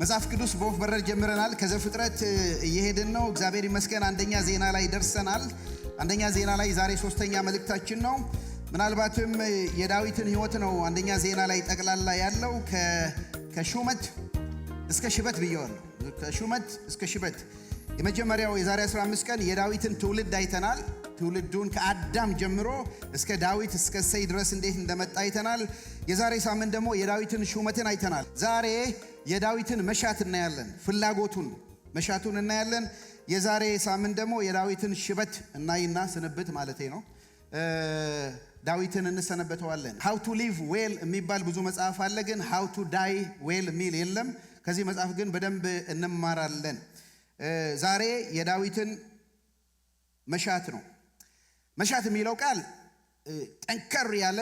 መጽሐፍ ቅዱስ በወፍ በረር ጀምረናል። ከዘፍጥረት እየሄድን ነው። እግዚአብሔር ይመስገን አንደኛ ዜና ላይ ደርሰናል። አንደኛ ዜና ላይ ዛሬ ሶስተኛ መልእክታችን ነው። ምናልባትም የዳዊትን ሕይወት ነው አንደኛ ዜና ላይ ጠቅላላ ያለው ከሹመት እስከ ሽበት ብየዋለሁ። ከሹመት እስከ ሽበት የመጀመሪያው የዛሬ 15 ቀን የዳዊትን ትውልድ አይተናል። ትውልዱን ከአዳም ጀምሮ እስከ ዳዊት እስከ እሴይ ድረስ እንዴት እንደመጣ አይተናል። የዛሬ ሳምንት ደግሞ የዳዊትን ሹመትን አይተናል። ዛሬ የዳዊትን መሻት እናያለን። ፍላጎቱን መሻቱን እናያለን። የዛሬ ሳምንት ደግሞ የዳዊትን ሽበት እናይና ስንብት ማለቴ ነው ዳዊትን እንሰነበተዋለን። how to live well የሚባል ብዙ መጽሐፍ አለ፣ ግን how to die well የሚል የለም። ከዚህ መጽሐፍ ግን በደንብ እንማራለን። ዛሬ የዳዊትን መሻት ነው። መሻት የሚለው ቃል ጠንከር ያለ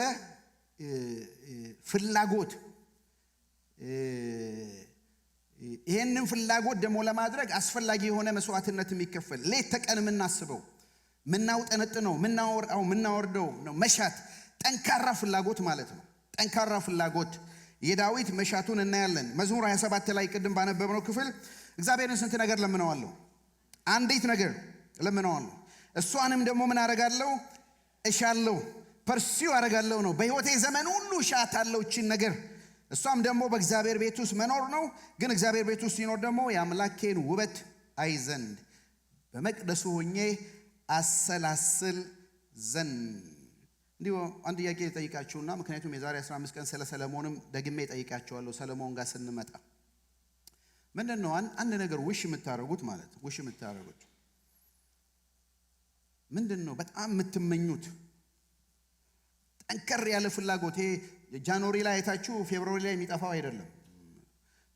ፍላጎት፣ ይሄንን ፍላጎት ደግሞ ለማድረግ አስፈላጊ የሆነ መስዋዕትነት የሚከፈል ሌት ተቀን የምናስበው ምናውጠነጥነው ምናወርደው ነው። መሻት ጠንካራ ፍላጎት ማለት ነው። ጠንካራ ፍላጎት የዳዊት መሻቱን እናያለን። መዝሙር 27 ላይ ቅድም ባነበብነው ክፍል እግዚአብሔርን ስንት ነገር ለምነዋለሁ፣ አንዲት ነገር ለምነዋለሁ፣ እሷንም ደግሞ ምን አረጋለሁ? እሻለሁ፣ ፐርሲው አረጋለሁ ነው። በህይወቴ ዘመን ሁሉ እሻታለሁ እቺን ነገር። እሷም ደግሞ በእግዚአብሔር ቤት ውስጥ መኖር ነው። ግን እግዚአብሔር ቤት ውስጥ ሲኖር ደግሞ የአምላኬን ውበት አይ ዘንድ በመቅደሱ ሆኜ አሰላስል ዘንድ። እንዲሁ አንድ ጥያቄ ልጠይቃችሁና ምክንያቱም የዛሬ 15 ቀን ስለ ሰለሞንም ደግሜ ጠይቃችኋለሁ። ሰለሞን ጋር ስንመጣ ምንድነው አንድ ነገር ውሽ የምታረጉት ማለት ውሽ የምታረጉት ምንድነው? በጣም የምትመኙት ጠንከር ያለ ፍላጎት። ጃንዋሪ ላይ አይታችሁ ፌብሩዋሪ ላይ የሚጠፋው አይደለም።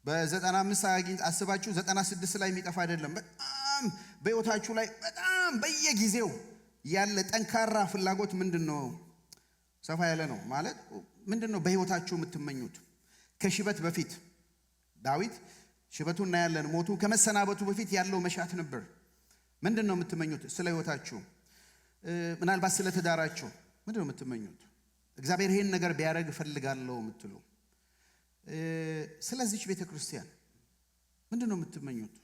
በ95 አግኝ አስባችሁ 96 ላይ የሚጠፋ አይደለም። በጣም በህይወታችሁ ላይ በጣም በየጊዜው ያለ ጠንካራ ፍላጎት ምንድነው? ሰፋ ያለ ነው ማለት ምንድነው? በህይወታችሁ የምትመኙት ከሽበት በፊት ዳዊት ሽበቱን እናያለን። ሞቱ ከመሰናበቱ በፊት ያለው መሻት ነበር። ምንድነው የምትመኙት? ስለ ህይወታችሁ፣ ምናልባት ስለ ትዳራችሁ ምንድነው የምትመኙት? እግዚአብሔር ይሄን ነገር ቢያደርግ እፈልጋለሁ የምትሉ። ስለዚህ ቤተክርስቲያን ምንድነው የምትመኙት?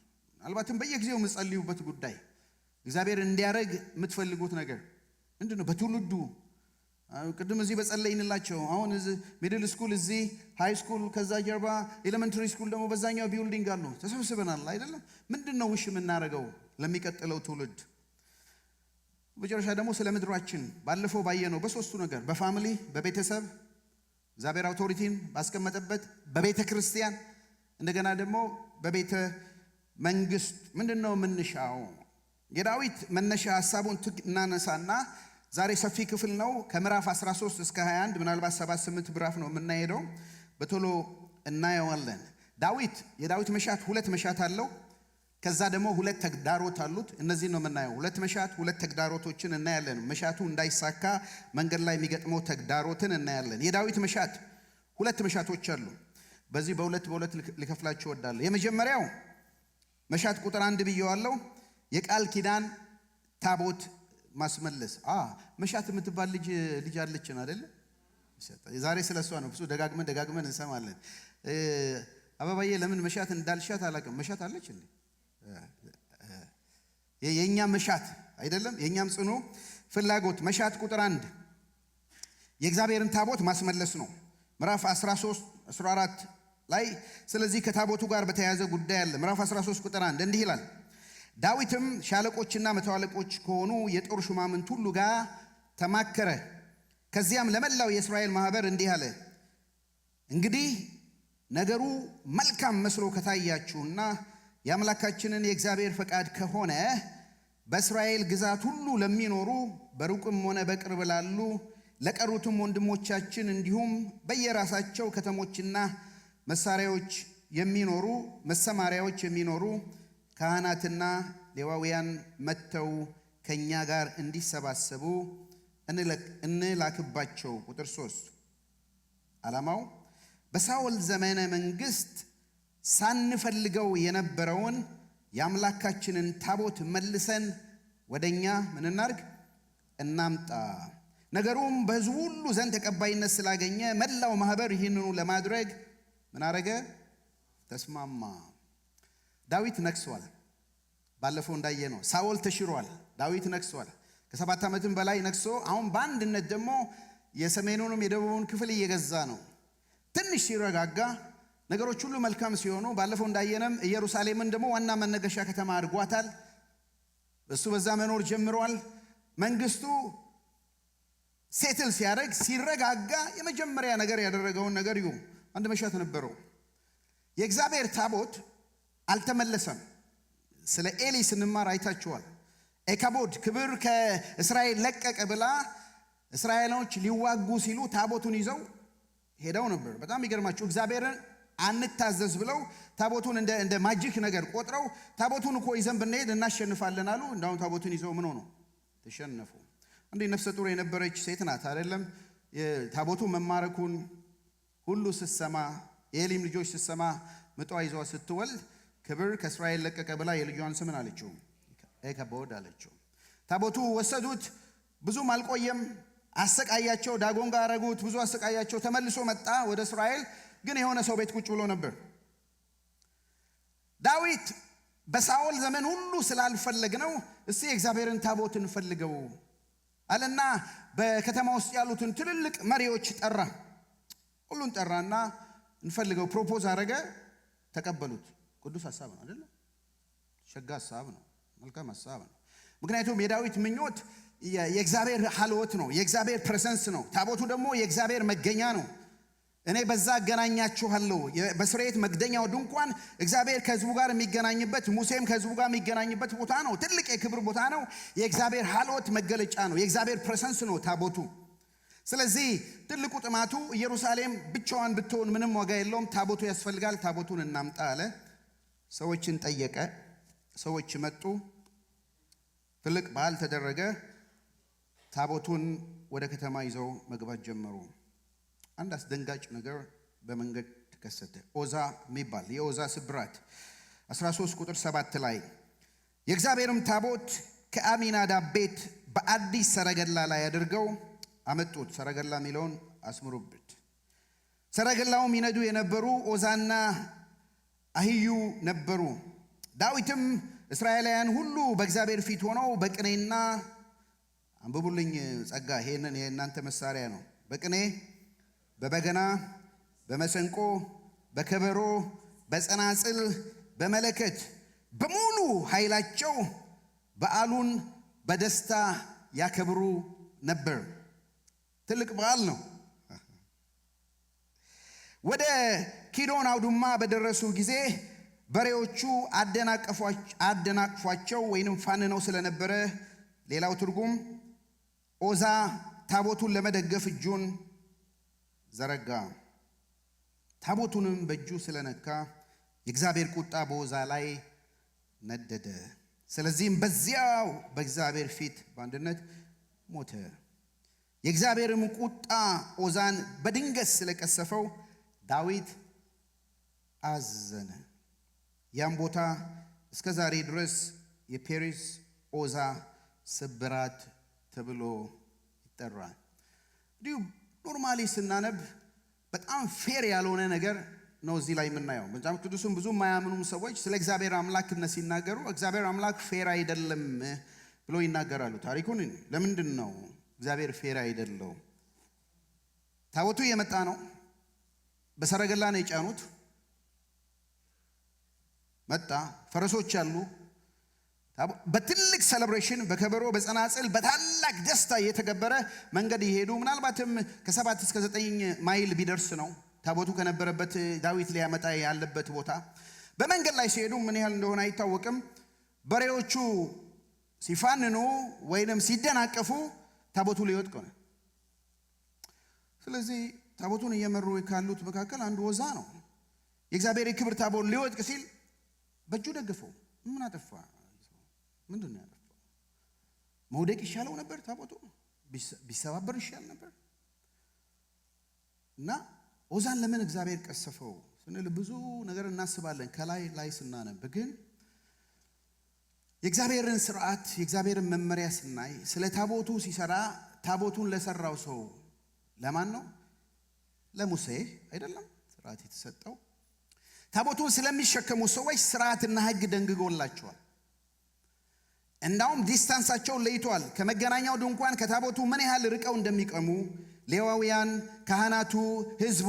ምናልባትም በየጊዜው የምትጸልዩበት ጉዳይ እግዚአብሔር እንዲያደርግ የምትፈልጉት ነገር ምንድነው? በትውልዱ ቅድም እዚህ በጸለይንላቸው አሁን እዚህ ሚድል ስኩል፣ እዚህ ሃይ ስኩል፣ ከዛ ጀርባ ኤሌመንተሪ ስኩል ደግሞ በዛኛው ቢልዲንግ አሉ። ተሰብስበናል አይደለም? ምንድነው ውሽ የምናደርገው ለሚቀጥለው ትውልድ? በመጨረሻ ደግሞ ስለ ምድራችን ባለፈው ባየነው በሶስቱ ነገር በፋሚሊ፣ በቤተሰብ እግዚአብሔር አውቶሪቲን ባስቀመጠበት፣ በቤተ ክርስቲያን፣ እንደገና ደግሞ በቤተ መንግስት ምንድነው የምንሻው? የዳዊት መነሻ ሐሳቡን እናነሳና ዛሬ ሰፊ ክፍል ነው ከምዕራፍ 13 እስከ 21 ምናልባት 7-8 ምዕራፍ ነው የምናሄደው። በቶሎ እናየዋለን። የዳዊት መሻት ሁለት መሻት አለው። ከዛ ደግሞ ሁለት ተግዳሮት አሉት። እነዚህ ነው የምናየው። ሁለት መሻት ሁለት ተግዳሮቶችን እናያለን። መሻቱ እንዳይሳካ መንገድ ላይ የሚገጥመው ተግዳሮትን እናያለን። የዳዊት መሻት ሁለት መሻቶች አሉ። በዚህ በሁለት ልከፍላችሁ እወዳለሁ። የመጀመሪያው መሻት ቁጥር 1 ብየዋለሁ። የቃል ኪዳን ታቦት ማስመለስ። መሻት የምትባል ልጅ አለችን አይደል? ዛሬ ስለሷ ነው ብዙ ደጋግመን እንሰማለን። አበባዬ ለምን መሻት እንዳልሻት አላውቅም። መሻት አለች እንዴ? የኛም መሻት አይደለም፣ የኛም ጽኑ ፍላጎት። መሻት ቁጥር 1 የእግዚአብሔርን ታቦት ማስመለስ ነው። ምዕራፍ 13-14 ላይ ስለዚህ ከታቦቱ ጋር በተያያዘ ጉዳይ አለ። ምዕራፍ 13 ቁጥር 1 እንዲህ ይላል፣ ዳዊትም ሻለቆችና መቶ አለቆች ከሆኑ የጦር ሹማምንት ሁሉ ጋር ተማከረ። ከዚያም ለመላው የእስራኤል ማህበር እንዲህ አለ፣ እንግዲህ ነገሩ መልካም መስሎ ከታያችሁና የአምላካችንን የእግዚአብሔር ፈቃድ ከሆነ በእስራኤል ግዛት ሁሉ ለሚኖሩ በሩቅም ሆነ በቅርብ ላሉ ለቀሩትም ወንድሞቻችን እንዲሁም በየራሳቸው ከተሞችና መሰማሪያዎች የሚኖሩ ካህናትና ሌዋውያን መጥተው ከኛ ጋር እንዲሰባሰቡ እንላክባቸው። ቁጥር 3 ዓላማው በሳኦል ዘመነ መንግስት ሳንፈልገው የነበረውን የአምላካችንን ታቦት መልሰን ወደኛ ምን እናርግ? እናምጣ። ነገሩም በሕዝቡ ሁሉ ዘንድ ተቀባይነት ስላገኘ መላው ማህበር ይህንኑ ለማድረግ ምን አረገ? ተስማማ። ዳዊት ነግሷል። ባለፈው እንዳየነው ሳኦል ተሽሯል፣ ዳዊት ነግሷል። ከ7 ዓመትም በላይ ነግሶ አሁን በአንድነት ደግሞ የሰሜኑንም የደቡቡን ክፍል እየገዛ ነው። ትንሽ ሲረጋጋ ነገሮች ሁሉ መልካም ሲሆኑ ባለፈው እንዳየነም ኢየሩሳሌምን ደግሞ ዋና መነገሻ ከተማ አድርጓታል። እሱ በዛ መኖር ጀምሯል። መንግስቱ ሴትል ሲያደርግ ሲረጋጋ የመጀመሪያ ነገር ያደረገውን ነገር ይሁ አንድ መሻት ነበረው። የእግዚአብሔር ታቦት አልተመለሰም። ስለ ኤሊ ስንማር አይታችኋል። ኤካቦድ ክብር ከእስራኤል ለቀቀ ብላ እስራኤሎች ሊዋጉ ሲሉ ታቦቱን ይዘው ሄደው ነበር። በጣም ይገርማችሁ እግዚአብሔርን አንታዘዝ ብለው ታቦቱን እንደ ማጂክ ነገር ቆጥረው ታቦቱን እኮ ይዘን ብንሄድ እናሸንፋለን አሉ። እንዳውም ታቦቱን ይዘው ምን ሆኖ ተሸነፉ። አንዴ ነፍሰ ጡር የነበረች ሴት ናት አይደለም ታቦቱ መማረኩን ሁሉ ስትሰማ የኤሊም ልጆች ስትሰማ ምጧ ይዟ ስትወልድ ክብር ከእስራኤል ለቀቀ ብላ የልጇን ስምን አለችው ኤካቦድ አለችው። ታቦቱ ወሰዱት። ብዙም አልቆየም። አሰቃያቸው። ዳጎን ጋር አረጉት። ብዙ አሰቃያቸው። ተመልሶ መጣ ወደ እስራኤል። ግን የሆነ ሰው ቤት ቁጭ ብሎ ነበር። ዳዊት በሳኦል ዘመን ሁሉ ስላልፈለግነው እስቲ የእግዚአብሔርን ታቦት እንፈልገው አለና በከተማ ውስጥ ያሉትን ትልልቅ መሪዎች ጠራ። ሁሉን ጠራና እንፈልገው ፕሮፖዝ አረገ። ተቀበሉት። ቅዱስ ሐሳብ ነው አይደል? ሸጋ ሐሳብ ነው። መልካም ሐሳብ ነው። ምክንያቱም የዳዊት ምኞት የእግዚአብሔር ሐልወት ነው። የእግዚአብሔር ፕሬዘንስ ነው። ታቦቱ ደግሞ የእግዚአብሔር መገኛ ነው። እኔ በዛ አገናኛችኋለሁ። በስርየት መክደኛው ድንኳን እግዚአብሔር ከሕዝቡ ጋር የሚገናኝበት ሙሴም ከሕዝቡ ጋር የሚገናኝበት ቦታ ነው። ትልቅ የክብር ቦታ ነው። የእግዚአብሔር ሐልወት መገለጫ ነው። የእግዚአብሔር ፕሬዘንስ ነው ታቦቱ። ስለዚህ ትልቁ ጥማቱ ኢየሩሳሌም ብቻዋን ብትሆን ምንም ዋጋ የለውም፣ ታቦቱ ያስፈልጋል። ታቦቱን እናምጣ አለ። ሰዎችን ጠየቀ። ሰዎች መጡ። ትልቅ በዓል ተደረገ። ታቦቱን ወደ ከተማ ይዘው መግባት ጀመሩ። አንድ አስደንጋጭ ነገር በመንገድ ተከሰተ። ኦዛ የሚባል የኦዛ ስብራት 13 ቁጥር 7 ላይ የእግዚአብሔርም ታቦት ከአሚናዳብ ቤት በአዲስ ሰረገላ ላይ አድርገው አመጡት። ሰረገላ የሚለውን አስምሩበት። ሰረገላውም ይነዱ የነበሩ ኦዛና አህዩ ነበሩ። ዳዊትም እስራኤላውያን ሁሉ በእግዚአብሔር ፊት ሆነው በቅኔና አንብቡልኝ ጸጋ፣ ይሄንን የእናንተ መሳሪያ ነው። በቅኔ በበገና በመሰንቆ በከበሮ በጸናጽል በመለከት በሙሉ ኃይላቸው በዓሉን በደስታ ያከብሩ ነበር። ትልቅ በዓል ነው። ወደ ኪዶን አውድማ በደረሱ ጊዜ በሬዎቹ አደናቅፏቸው ወይንም ፋንነው ስለነበረ ሌላው ትርጉም ኦዛ ታቦቱን ለመደገፍ እጁን ዘረጋ። ታቦቱንም በእጁ ስለነካ የእግዚአብሔር ቁጣ በኦዛ ላይ ነደደ። ስለዚህም በዚያው በእግዚአብሔር ፊት በአንድነት ሞተ። የእግዚአብሔርም ቁጣ ኦዛን በድንገት ስለቀሰፈው ዳዊት አዘነ። ያም ቦታ እስከ ዛሬ ድረስ የፔሬስ ኦዛ ስብራት ተብሎ ይጠራል። እንዲሁ ኖርማሊ ስናነብ በጣም ፌር ያልሆነ ነገር ነው እዚህ ላይ የምናየው። መጽሐፍ ቅዱስም ብዙ የማያምኑም ሰዎች ስለ እግዚአብሔር አምላክነት ሲናገሩ እግዚአብሔር አምላክ ፌር አይደለም ብሎ ይናገራሉ። ታሪኩን ለምንድን ነው እግዚአብሔር ፌር አይደለው? ታቦቱ የመጣ ነው። በሰረገላ ነው የጫኑት። መጣ። ፈረሶች አሉ። በትልቅ ሴሌብሬሽን በከበሮ በጸናጽል በታላቅ ደስታ እየተከበረ መንገድ ይሄዱ። ምናልባትም ከ7 እስከ 9 ማይል ቢደርስ ነው ታቦቱ ከነበረበት ዳዊት ሊያመጣ ያለበት ቦታ። በመንገድ ላይ ሲሄዱ ምን ያህል እንደሆነ አይታወቅም። በሬዎቹ ሲፋንኑ ወይንም ሲደናቀፉ ታቦቱ ሊወድቅ ነው። ስለዚህ ታቦቱን እየመሩ ካሉት መካከል አንዱ ኦዛ ነው። የእግዚአብሔር የክብር ታቦት ሊወድቅ ሲል በእጁ ደግፈው። ምን አጠፋ? ምንድን ነው ያጠፋው? መውደቅ ይሻለው ነበር? ታቦቱ ቢሰባበር ይሻል ነበር? እና ኦዛን ለምን እግዚአብሔር ቀሰፈው ስንል ብዙ ነገር እናስባለን ከላይ ላይ ስናነብ። ግን የእግዚአብሔርን ስርዓት የእግዚአብሔርን መመሪያ ስናይ ስለ ታቦቱ ሲሰራ ታቦቱን ለሰራው ሰው ለማን ነው? ለሙሴ አይደለም ስርዓት የተሰጠው። ታቦቱን ስለሚሸከሙ ሰዎች ስርዓትና ሕግ ደንግጎላቸዋል። እንዳውም ዲስታንሳቸውን ለይቷል። ከመገናኛው ድንኳን ከታቦቱ ምን ያህል ርቀው እንደሚቆሙ ሌዋውያን፣ ካህናቱ፣ ሕዝቡ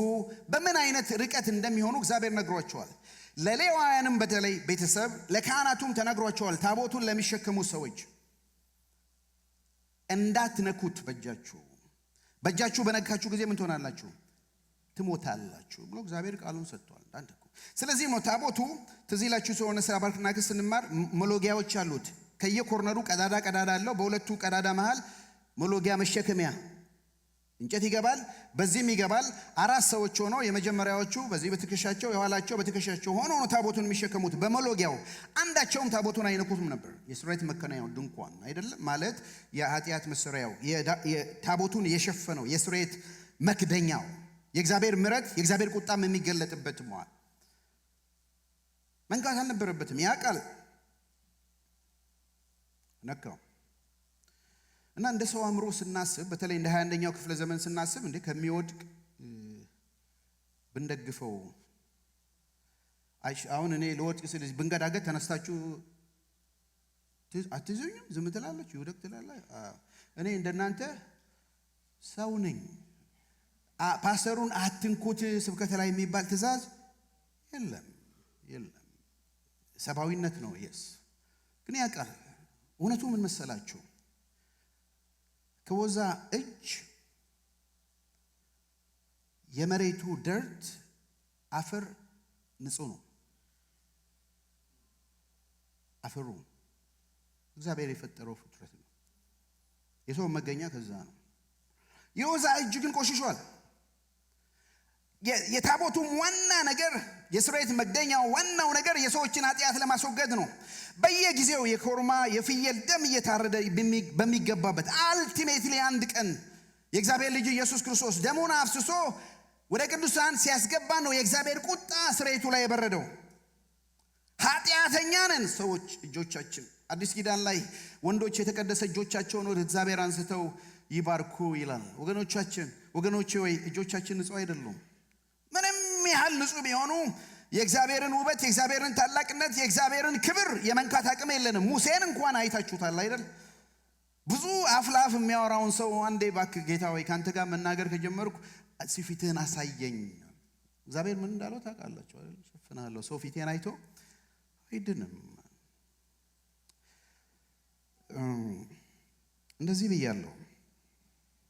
በምን አይነት ርቀት እንደሚሆኑ እግዚአብሔር ነግሯቸዋል። ለሌዋውያንም በተለይ ቤተሰብ ለካህናቱም ተነግሯቸዋል። ታቦቱን ለሚሸከሙ ሰዎች እንዳትነኩት በእጃችሁ በነካችሁ ጊዜ ምን ትሆናላችሁ? ትሞታላችሁ ብሎ እግዚአብሔር ቃሉን ሰጥቷል። እንዳትነኩ። ስለዚህ ነው ታቦቱ ትዝ ይላችሁ ስለሆነ ስለ ባርክና ክስ ስንማር መሎጊያዎች አሉት። ከየኮርነሩ ቀዳዳ አለው። በሁለቱ ቀዳዳ መሃል መሎጊያ መሸከሚያ እንጨት ይገባል፣ በዚህም ይገባል። 4 ሰዎች ሆነው የመጀመሪያዎቹ በዚህ በትከሻቸው የኋላቸው በትከሻቸው ሆነው ነው ታቦቱን የሚሸከሙት። በመሎጊያው አንዳቸውም ታቦቱን አይነኩትም ነበር። የስርየት መከናያው ድንኳን አይደለም ማለት የኃጢአት መሰሪያው ታቦቱን የሸፈነው የስርየት መክደኛው የእግዚአብሔር ምሕረት የእግዚአብሔር ቁጣም የሚገለጥበት መዋል መንካት አልነበረበትም። ያ ቃል ነካው እና እንደ ሰው አእምሮ ስናስብ በተለይ እንደ 21ኛው ክፍለ ዘመን ስናስብ እንዴ ከሚወድቅ ብንደግፈው አሁን እኔ ለወድቅ ስል ብንገዳገት ተነስታችሁ አትይዙኝም? ዝም ትላላችሁ? ይወድቅ ትላላችሁ? እኔ እንደናንተ ሰው ነኝ። ፓስተሩን አትንኩት ስብከት ላይ የሚባል ትእዛዝ የለም። ሰብአዊነት ነው። ግን ያውቃል። እውነቱ ምን መሰላችሁ? ከወዛ እጅ የመሬቱ ደርት አፈር ንጹህ ነው። አፈሩ እግዚአብሔር የፈጠረው ፍጥረት ነው። የሰው መገኛ ከዛ ነው። የወዛ እጅ ግን ቆሽሿል። የታቦቱም ዋና ነገር የስርየት መክደኛው ዋናው ነገር የሰዎችን ኃጢአት ለማስወገድ ነው። በየጊዜው የኮርማ የፍየል ደም እየታረደ በሚገባበት አልቲሜትሊ አንድ ቀን የእግዚአብሔር ልጅ ኢየሱስ ክርስቶስ ደሙን አፍስሶ ወደ ቅዱሳን ሲያስገባ ነው የእግዚአብሔር ቁጣ ስርየቱ ላይ የበረደው። ኃጢአተኛ ነን ሰዎች። እጆቻችን አዲስ ኪዳን ላይ ወንዶች የተቀደሰ እጆቻቸውን ወደ እግዚአብሔር አንስተው ይባርኩ ይላል። ወገኖቼ ወይ እጆቻችን ንጹህ አይደሉም። ምንም ያህል ንጹህ ቢሆኑ የእግዚአብሔርን ውበት የእግዚአብሔርን ታላቅነት የእግዚአብሔርን ክብር የመንካት አቅም የለንም። ሙሴን እንኳን አይታችሁታል አይደል? ብዙ አፍላፍ የሚያወራውን ሰው አንዴ እባክህ ጌታ ወይ ካንተ ጋር መናገር ከጀመርኩ ፊትህን አሳየኝ። እግዚአብሔር ምን እንዳለው ታውቃላችሁ አይደል? ሸፍናለሁ። ሰው ፊቴን አይቶ አይድንም። እንደዚህ ብያለሁ።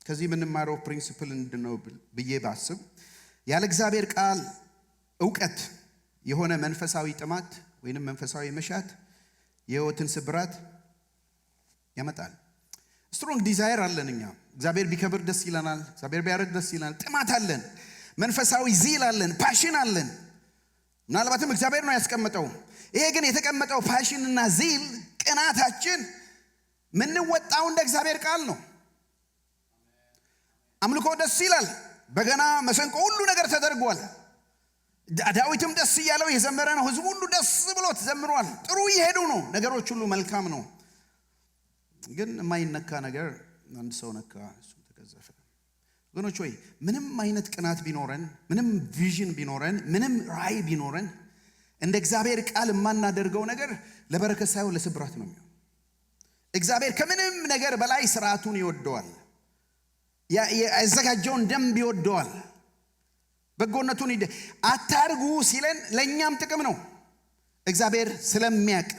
ከዚህ የምንማረው ፕሪንሲፕል እንድነው ብዬ ባስብ ያለ እግዚአብሔር ቃል ዕውቀት የሆነ መንፈሳዊ ጥማት ወይንም መንፈሳዊ መሻት የህይወትን ስብራት ያመጣል። ስትሮንግ ዲዛይር አለን እኛ። እግዚአብሔር ቢከብር ደስ ይለናል። እግዚአብሔር ቢያደርግ ደስ ይለናል። ጥማት አለን። መንፈሳዊ ዚል አለን። ፓሽን አለን። ምናልባትም እግዚአብሔር ነው ያስቀመጠው። ይሄ ግን የተቀመጠው ፓሽንና ዚል ቅናታችን ምንወጣው እንደ እግዚአብሔር ቃል ነው። አምልኮ ደስ ይላል። በገና መሰንቆ ሁሉ ነገር ተደርጓል። ዳዊትም ደስ እያለው የዘመረ ነው። ህዝቡ ሁሉ ደስ ብሎት ዘምሯል። ጥሩ እየሄዱ ነው። ነገሮች ሁሉ መልካም ነው። ግን የማይነካ ነገር አንድ ሰው ነካ፣ እሱ ተገዘፈ። ወገኖች ሆይ ምንም አይነት ቅናት ቢኖረን፣ ምንም ቪዥን ቢኖረን፣ ምንም ራዕይ ቢኖረን እንደ እግዚአብሔር ቃል የማናደርገው ነገር ለበረከት ሳይሆን ለስብራት ነው የሚሆነው። እግዚአብሔር ከምንም ነገር በላይ ስርዓቱን ይወደዋል። ያዘጋጀውን ደንብ ይወደዋል። በጎነቱን አታርጉ ሲለን ለኛም ጥቅም ነው። እግዚአብሔር ስለሚያውቅ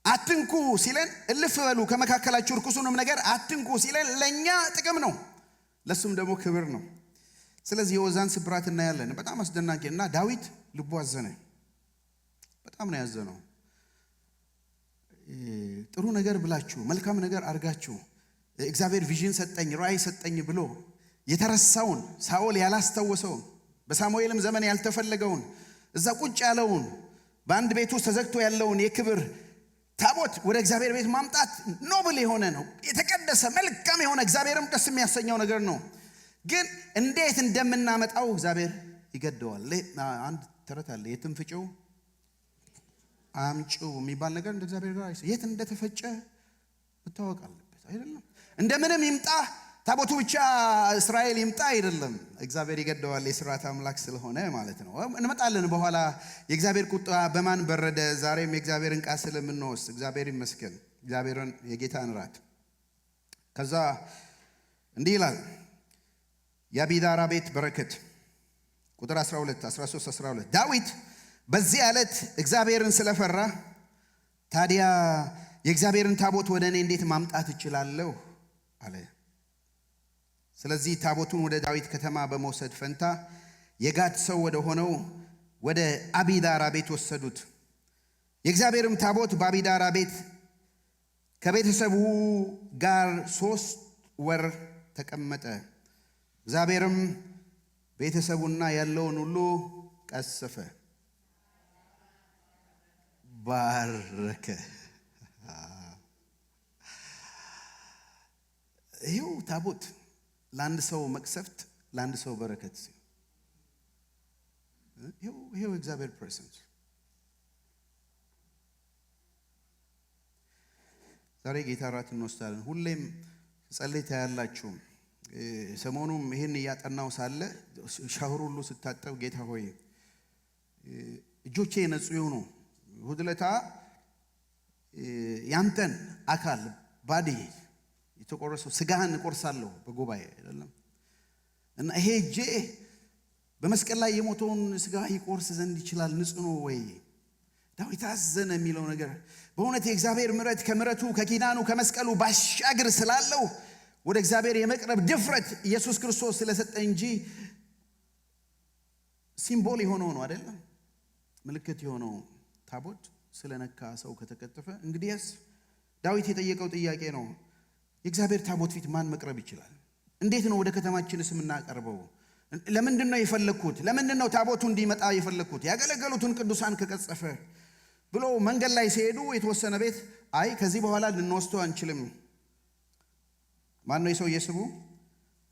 አትንኩ ሲለን እልፍ በሉ ከመካከላችሁ ርኩሱንም ነገር አትንኩ ሲለን ለኛ ጥቅም ነው፣ ለሱም ደግሞ ክብር ነው። ስለዚህ የወዛን ስብራት እናያለን። በጣም አስደናቂ እና ዳዊት ልቡ አዘነ። በጣም ነው ያዘነው። ጥሩ ነገር ብላችሁ መልካም ነገር አርጋችሁ እግዚአብሔር ቪዥን ሰጠኝ ራዕይ ሰጠኝ ብሎ የተረሳውን ሳኦል ያላስተወሰውን በሳሙኤልም ዘመን ያልተፈለገውን እዛ ቁጭ ያለውን በአንድ ቤት ውስጥ ተዘግቶ ያለውን የክብር ታቦት ወደ እግዚአብሔር ቤት ማምጣት ኖብል የሆነ ነው። የተቀደሰ መልካም የሆነ እግዚአብሔርም ደስ የሚያሰኘው ነገር ነው። ግን እንዴት እንደምናመጣው እግዚአብሔር ይገደዋል። አንድ ተረት አለ፣ የትም ፍጪው አምጪው የሚባል ነገር እንደ እግዚአብሔር ጋር የት እንደተፈጨ መታወቅ አለበት አይደለም። እንደምንም ይምጣ ታቦቱ ብቻ እስራኤል ይምጣ አይደለም። እግዚአብሔር ይገደዋል የሥርዓት አምላክ ስለሆነ ማለት ነው። እንመጣለን በኋላ የእግዚአብሔር ቁጣ በማን በረደ? ዛሬም የእግዚአብሔርን ቃል ስለምንወስድ እግዚአብሔር ይመስገን። እግዚአብሔርን የጌታን ራት ከዛ እንዲህ ይላል የአቢዳራ ቤት በረከት ቁጥር 12 13 12 ዳዊት በዚህ ዕለት እግዚአብሔርን ስለፈራ ታዲያ የእግዚአብሔርን ታቦት ወደ እኔ እንዴት ማምጣት እችላለሁ አለ። ስለዚህ ታቦቱን ወደ ዳዊት ከተማ በመውሰድ ፈንታ የጋድ ሰው ወደ ሆነው ወደ አቢዳራ ቤት ወሰዱት። የእግዚአብሔርም ታቦት በአቢዳራ ቤት ከቤተሰቡ ጋር 3 ወር ተቀመጠ። እግዚአብሔርም ቤተሰቡና ያለውን ሁሉ ቀሰፈ፣ ባረከ። ይሄው ታቦት ለአንድ ሰው መቅሰፍት፣ ለአንድ ሰው በረከት። ይሄው እግዚአብሔር ፕሬዘንስ። ዛሬ ጌታ ራት እንወስዳለን። ሁሌም ጸልይ ታያላችሁ። ሰሞኑም ይሄን እያጠናው ሳለ ሻወር ሁሉ ስታጠብ ጌታ ሆይ እጆቼ ነጹ ይሁኑ። እሑድ ዕለት ያንተን አካል ባዲ የተቆረሰው ስጋህን እቆርሳለሁ በጉባኤ አይደለም እና ይሄ እጄ በመስቀል ላይ የሞተውን ስጋ ይቆርስ ዘንድ ይችላል። ንጹህ ነው ወይ? ዳዊት አዘነ የሚለው ነገር በእውነት የእግዚአብሔር ምሕረት ከምሕረቱ ከኪዳኑ ከመስቀሉ ባሻገር ስላለው ወደ እግዚአብሔር የመቅረብ ድፍረት ኢየሱስ ክርስቶስ ስለሰጠ እንጂ ሲምቦል የሆነው ነው አይደለም። ምልክት የሆነው ታቦት ስለነካ ሰው ከተቀጠፈ እንግዲያስ ዳዊት የጠየቀው ጥያቄ ነው። የእግዚአብሔር ታቦት ፊት ማን መቅረብ ይችላል? እንዴት ነው ወደ ከተማችንስ የምናቀርበው? ለምንድን ነው የፈለግኩት? ለምንድን ነው ታቦቱ እንዲመጣ የፈለግኩት? ያገለገሉትን ቅዱሳን ከቀጸፈ ብሎ መንገድ ላይ ሲሄዱ የተወሰነ ቤት አይ ከዚህ በኋላ ልንወስደው አንችልም። ማን ነው የሰውዬ ስሙ?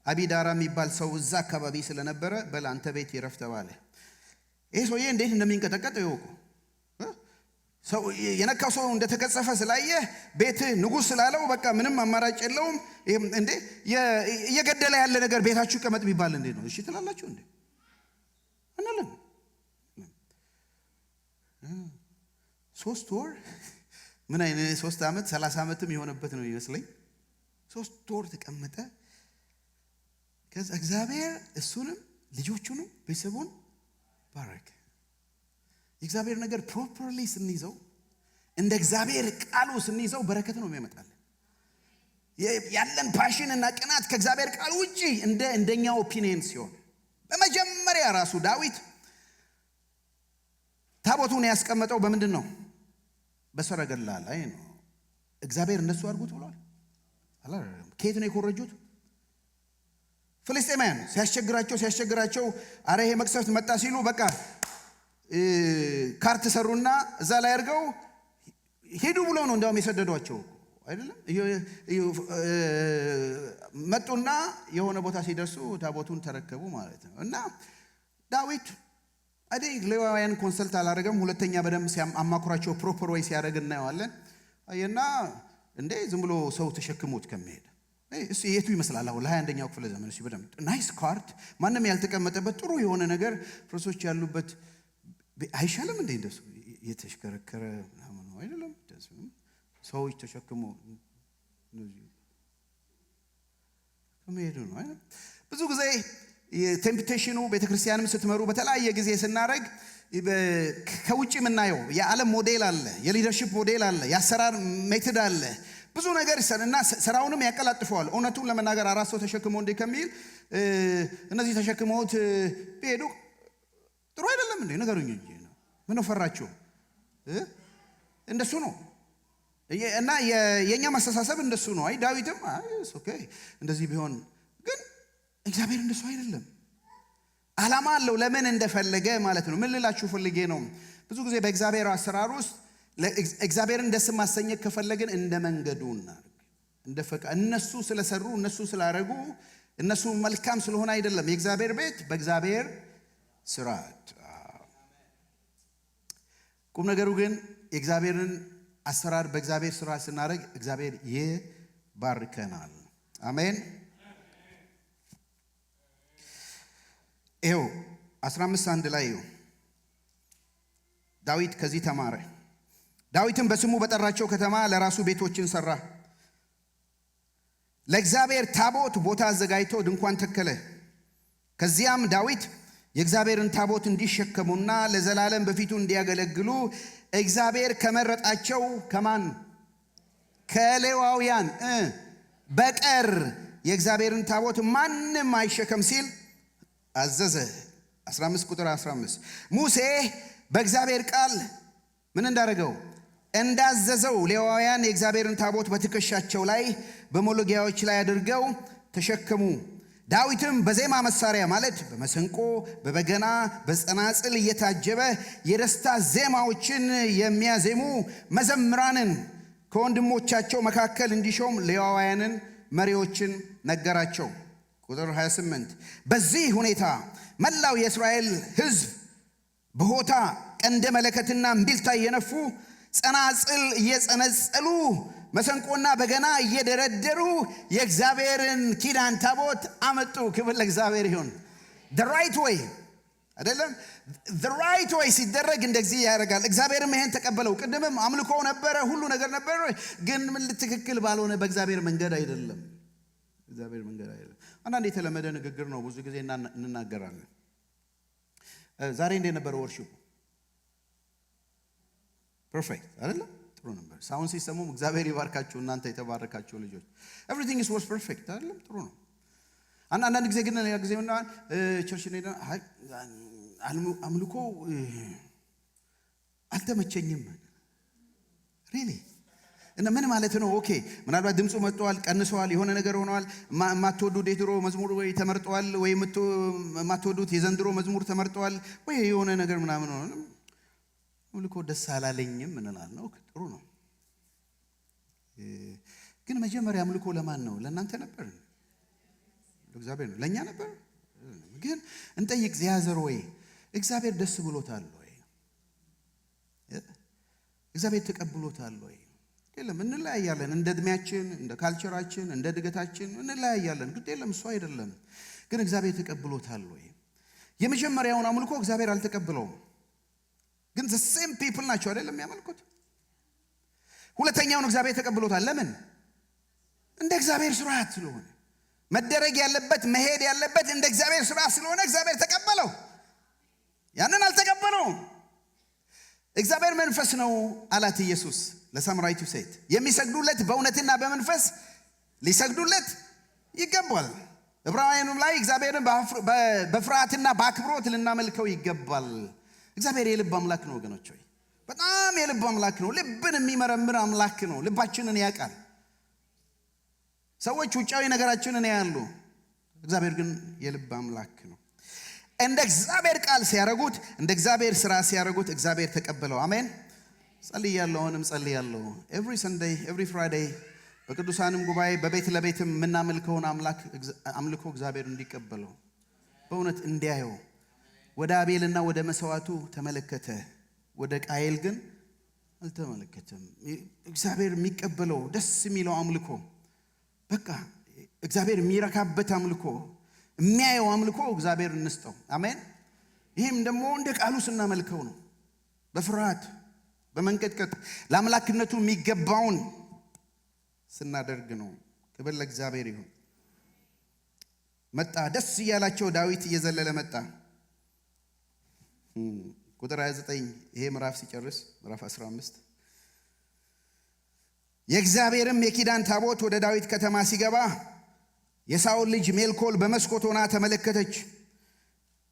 አቢዳራ የሚባል ሰው እዛ አካባቢ ስለነበረ በል አንተ ቤት ይረፍ ተባለ። ይሄ ሰውዬ እንዴት እንደሚንቀጠቀጥ ይወቁ። ሰው የነካው ሰው እንደተቀጸፈ ስላየ ቤት ንጉሥ ስላለው በቃ ምንም አማራጭ የለውም። እንዴ እየገደለ ያለ ነገር ቤታችሁ ቀመጥ ቢባል እንዴ ነው? እሺ ትላላችሁ እንዴ? አንለም 3 ወር ምን አይነት 3 ዓመት 30 ዓመትም የሆነበት ነው ይመስለኝ። 3 ወር ተቀመጠ። ከዛ እግዚአብሔር እሱንም ልጆቹንም ቤተሰቡን ባረከ። የእግዚአብሔር ነገር ፕሮፐርሊ ስንይዘው እንደ እግዚአብሔር ቃሉ ስንይዘው በረከት ነው የሚያመጣልን። ያለን ፓሽን እና ቅናት ከእግዚአብሔር ቃል ውጪ እንደኛ ኦፒኒየን ሲሆን በመጀመሪያ ራሱ ዳዊት ታቦቱን ያስቀመጠው በምንድን ነው? በሰረገላ ላይ ነው። እግዚአብሔር እንደሱ አድርጉት ብሏል አላለም። ከየት ነው የኮረጁት? ፍልስጤማውያን ሲያስቸግራቸው አረ ይሄ መቅሰፍት መጣ ሲሉ በቃ ካርት ሰሩና እዛ ላይ አድርገው ሄዱ ብሎ ነው እንዳውም የሰደዷቸው አይደለም። መጡና የሆነ ቦታ ሲደርሱ ታቦቱን ተረከቡ ማለት ነው። እና ዳዊት ሌዋውያን ኮንሰልት አላደረገም። ሁለተኛ በደንብ ሲያማክራቸው ፕሮፐር ወይ ሲያደርግ እናየዋለን። አየና እንዴ ዝም ብሎ ሰው ተሸክሞት ከመሄድ እሱ የቱ ይመስላል? አሁን ለ21ኛው ክፍለ ዘመን እሱ በደንብ ናይስ ካርት ማንም ያልተቀመጠበት ጥሩ የሆነ ነገር ፍረሶች ያሉበት አይሻልም እንዴ? እንደሱ የተሽከረከረ ምናምን ነው አይደለም? ሰዎች ተሸክሞ እንደዚህ ከመሄዱ ነው አይደል? ብዙ ጊዜ የቴምፕቴሽኑ ቤተክርስቲያንም ስትመሩ በተለያየ ጊዜ ስናደርግ ከውጭ የምናየው የዓለም ሞዴል አለ፣ የሊደርሺፕ ሞዴል አለ፣ የአሰራር ሜትድ አለ። ብዙ ነገር ይሰራና ስራውንም ያቀላጥፈዋል። እውነቱን ለመናገር 4 ሰው ተሸክሞ እንደ ከሚል እነዚህ ተሸክመውት ቢሄዱ ጥሩ አይደለም እንዴ? ነገሩኝ እንጂ ነው። ምን ፈራችሁ? እንደሱ ነው። እና የኛ ማስተሳሰብ እንደሱ ነው። አይ ዳዊትም ኦኬ እንደዚህ ቢሆን ግን እግዚአብሔር እንደሱ አይደለም። ዓላማ አለው ለምን እንደፈለገ ማለት ነው። ምን ልላችሁ ፈልጌ ነው? ብዙ ጊዜ በእግዚአብሔር አሰራር ውስጥ እግዚአብሔርን ደስ ማሰኘት ከፈለግን እንደ መንገዱ እናርግ፣ እንደ ፈቃ እነሱ ስለሰሩ እነሱ ስላረጉ እነሱ መልካም ስለሆነ አይደለም። የእግዚአብሔር ቤት በእግዚአብሔር ስርዓት። ቁም ነገሩ ግን የእግዚአብሔርን አሰራር በእግዚአብሔር ስርዓት ስናደርግ እግዚአብሔር ይባርከናል። አሜን። ይኸው 15:1 ላይ ዳዊት ከዚህ ተማረ። ዳዊትም በስሙ በጠራቸው ከተማ ለራሱ ቤቶችን ሰራ። ለእግዚአብሔር ታቦት ቦታ አዘጋጅቶ ድንኳን ተከለ። ከዚያም ዳዊት የእግዚአብሔርን ታቦት እንዲሸከሙና ለዘላለም በፊቱ እንዲያገለግሉ እግዚአብሔር ከመረጣቸው ከማን ከሌዋውያን በቀር የእግዚአብሔርን ታቦት ማንም አይሸከም ሲል አዘዘ። 15:15 ሙሴ በእግዚአብሔር ቃል ምን እንዳደረገው እንዳዘዘው ሌዋውያን የእግዚአብሔርን ታቦት በትከሻቸው ላይ በመሎጊያዎች ላይ አድርገው ተሸከሙ። ዳዊትም በዜማ መሳሪያ ማለት በመሰንቆ፣ በበገና፣ በጸናጽል እየታጀበ የደስታ ዜማዎችን የሚያዜሙ መዘምራንን ከወንድሞቻቸው መካከል እንዲሾም ሌዋውያንን መሪዎችን ነገራቸው። ቁጥር 28 በዚህ ሁኔታ መላው የእስራኤል ሕዝብ በሆታ ቀንደ መለከትና እምቢልታ እየነፉ ጸናጽል እየጸነጸሉ መሰንቆና በገና እየደረደሩ የእግዚአብሔርን ኪዳን ታቦት አመጡ። ክብር ለእግዚአብሔር ይሁን። the right way አይደለም the right way ሲደረግ እንደዚህ ያደርጋል። እግዚአብሔርም ይሄን ተቀበለው። ቅድምም አምልኮ ነበረ፣ ሁሉ ነገር ነበረ፣ ግን ምን ትክክል ባልሆነ በእግዚአብሔር መንገድ አይደለም። እግዚአብሔር መንገድ አይደለም። አንዳንድ የተለመደ ንግግር ነው፣ ብዙ ጊዜ እንናገራለን። ዛሬ እንዴት ነበር ወርሺፕ? ፐርፌክት አይደለም? ጥሩ ነበር። ሳውንድ ሲስተሙም እግዚአብሔር ይባርካችሁ እናንተ የተባረካችሁ ልጆች። ኤቭሪቲንግ ኢዝ ዋስ ፐርፌክት አይደለም? ጥሩ ነው። አንዳንድ ጊዜ ግን ያ ጊዜ እና ቸርች ነው አምልኮ አልተመቸኝም። ሪሊ እና ምን ማለት ነው? ኦኬ ምናልባት ድምፁ መጥቷል፣ ቀንሷል፣ የሆነ ነገር ሆኗል። የማትወዱት የድሮ መዝሙር ወይ ተመርጧል፣ ወይ የማትወዱት የዘንድሮ መዝሙር ተመርጧል፣ ወይ የሆነ ነገር ምናምን ሆነ። አምልኮ ደስ አላለኝም እንላለን። ኦኬ ጥሩ ነው። ግን መጀመሪያ አምልኮ ለማን ነው? ለእናንተ ነበር? ለእግዚአብሔር ነው? ለእኛ ነበር? ግን እንጠይቅ። እግዚአብሔር ወይ እግዚአብሔር ደስ ብሎታል ወይ? እግዚአብሔር ተቀብሎታል ወይ? የለም። እንለያያለን። እንደ እድሜያችን፣ እንደ ካልቸራችን፣ እንደ እድገታችን እንለያያለን። ግድ የለም፣ እሱ አይደለም። ግን እግዚአብሔር ተቀብሎታል ወይ? የመጀመሪያውን አምልኮ እግዚአብሔር አልተቀበለውም። ግን the same people ናቸው አይደለም የሚያመልኩት። ሁለተኛውን እግዚአብሔር ተቀብሎታል። ለምን? እንደ እግዚአብሔር ስርዓት ስለሆነ መደረግ ያለበት መሄድ ያለበት እንደ እግዚአብሔር ስርዓት ስለሆነ እግዚአብሔር ተቀበለው። ያንን አልተቀበለውም። እግዚአብሔር መንፈስ ነው አላት ኢየሱስ ለሳምራዊቱ ሴት። የሚሰግዱለት በእውነትና በመንፈስ ሊሰግዱለት ይገባል። ዕብራውያኑም ላይ እግዚአብሔርን በፍርሃትና በአክብሮት ልናመልከው ይገባል። እግዚአብሔር የልብ አምላክ ነው ወገኖች ሆይ፣ በጣም የልብ አምላክ ነው። ልብን የሚመረምር አምላክ ነው። ልባችንን ያውቃል። ሰዎች ውጫዊ ነገራችንን ያያሉ፣ እግዚአብሔር ግን የልብ አምላክ ነው። እንደ እግዚአብሔር ቃል ሲያረጉት፣ እንደ እግዚአብሔር ስራ ሲያረጉት እግዚአብሔር ተቀበለው። አሜን። ጸልያለሁ፣ አሁንም ጸልያለሁ። ኤቭሪ ሰንዴይ ኤቭሪ ፍራይዴይ በቅዱሳንም ጉባኤ በቤት ለቤትም የምናመልከውን አምልኮ እግዚአብሔር እንዲቀበለው በእውነት እንዲያየው። ወደ አቤልና ወደ መስዋዕቱ ተመለከተ፣ ወደ ቃየል ግን አልተመለከተም። እግዚአብሔር የሚቀበለው ደስ የሚለው አምልኮ፣ በቃ እግዚአብሔር የሚረካበት አምልኮ፣ የሚያየው አምልኮ እግዚአብሔር እንስጠው። አሜን። ይህም ደግሞ እንደ ቃሉ ስናመልከው ነው። በፍርሃት በመንቀጥቀጥ ለአምላክነቱ የሚገባውን ስናደርግ ነው። ክብር ለእግዚአብሔር ይሁን። መጣ፣ ደስ እያላቸው ዳዊት እየዘለለ መጣ። ቁጥር 29 ይሄ ምዕራፍ ሲጨርስ ምዕራፍ 15 የእግዚአብሔርም የኪዳን ታቦት ወደ ዳዊት ከተማ ሲገባ የሳኦል ልጅ ሜልኮል በመስኮት ሆና ተመለከተች።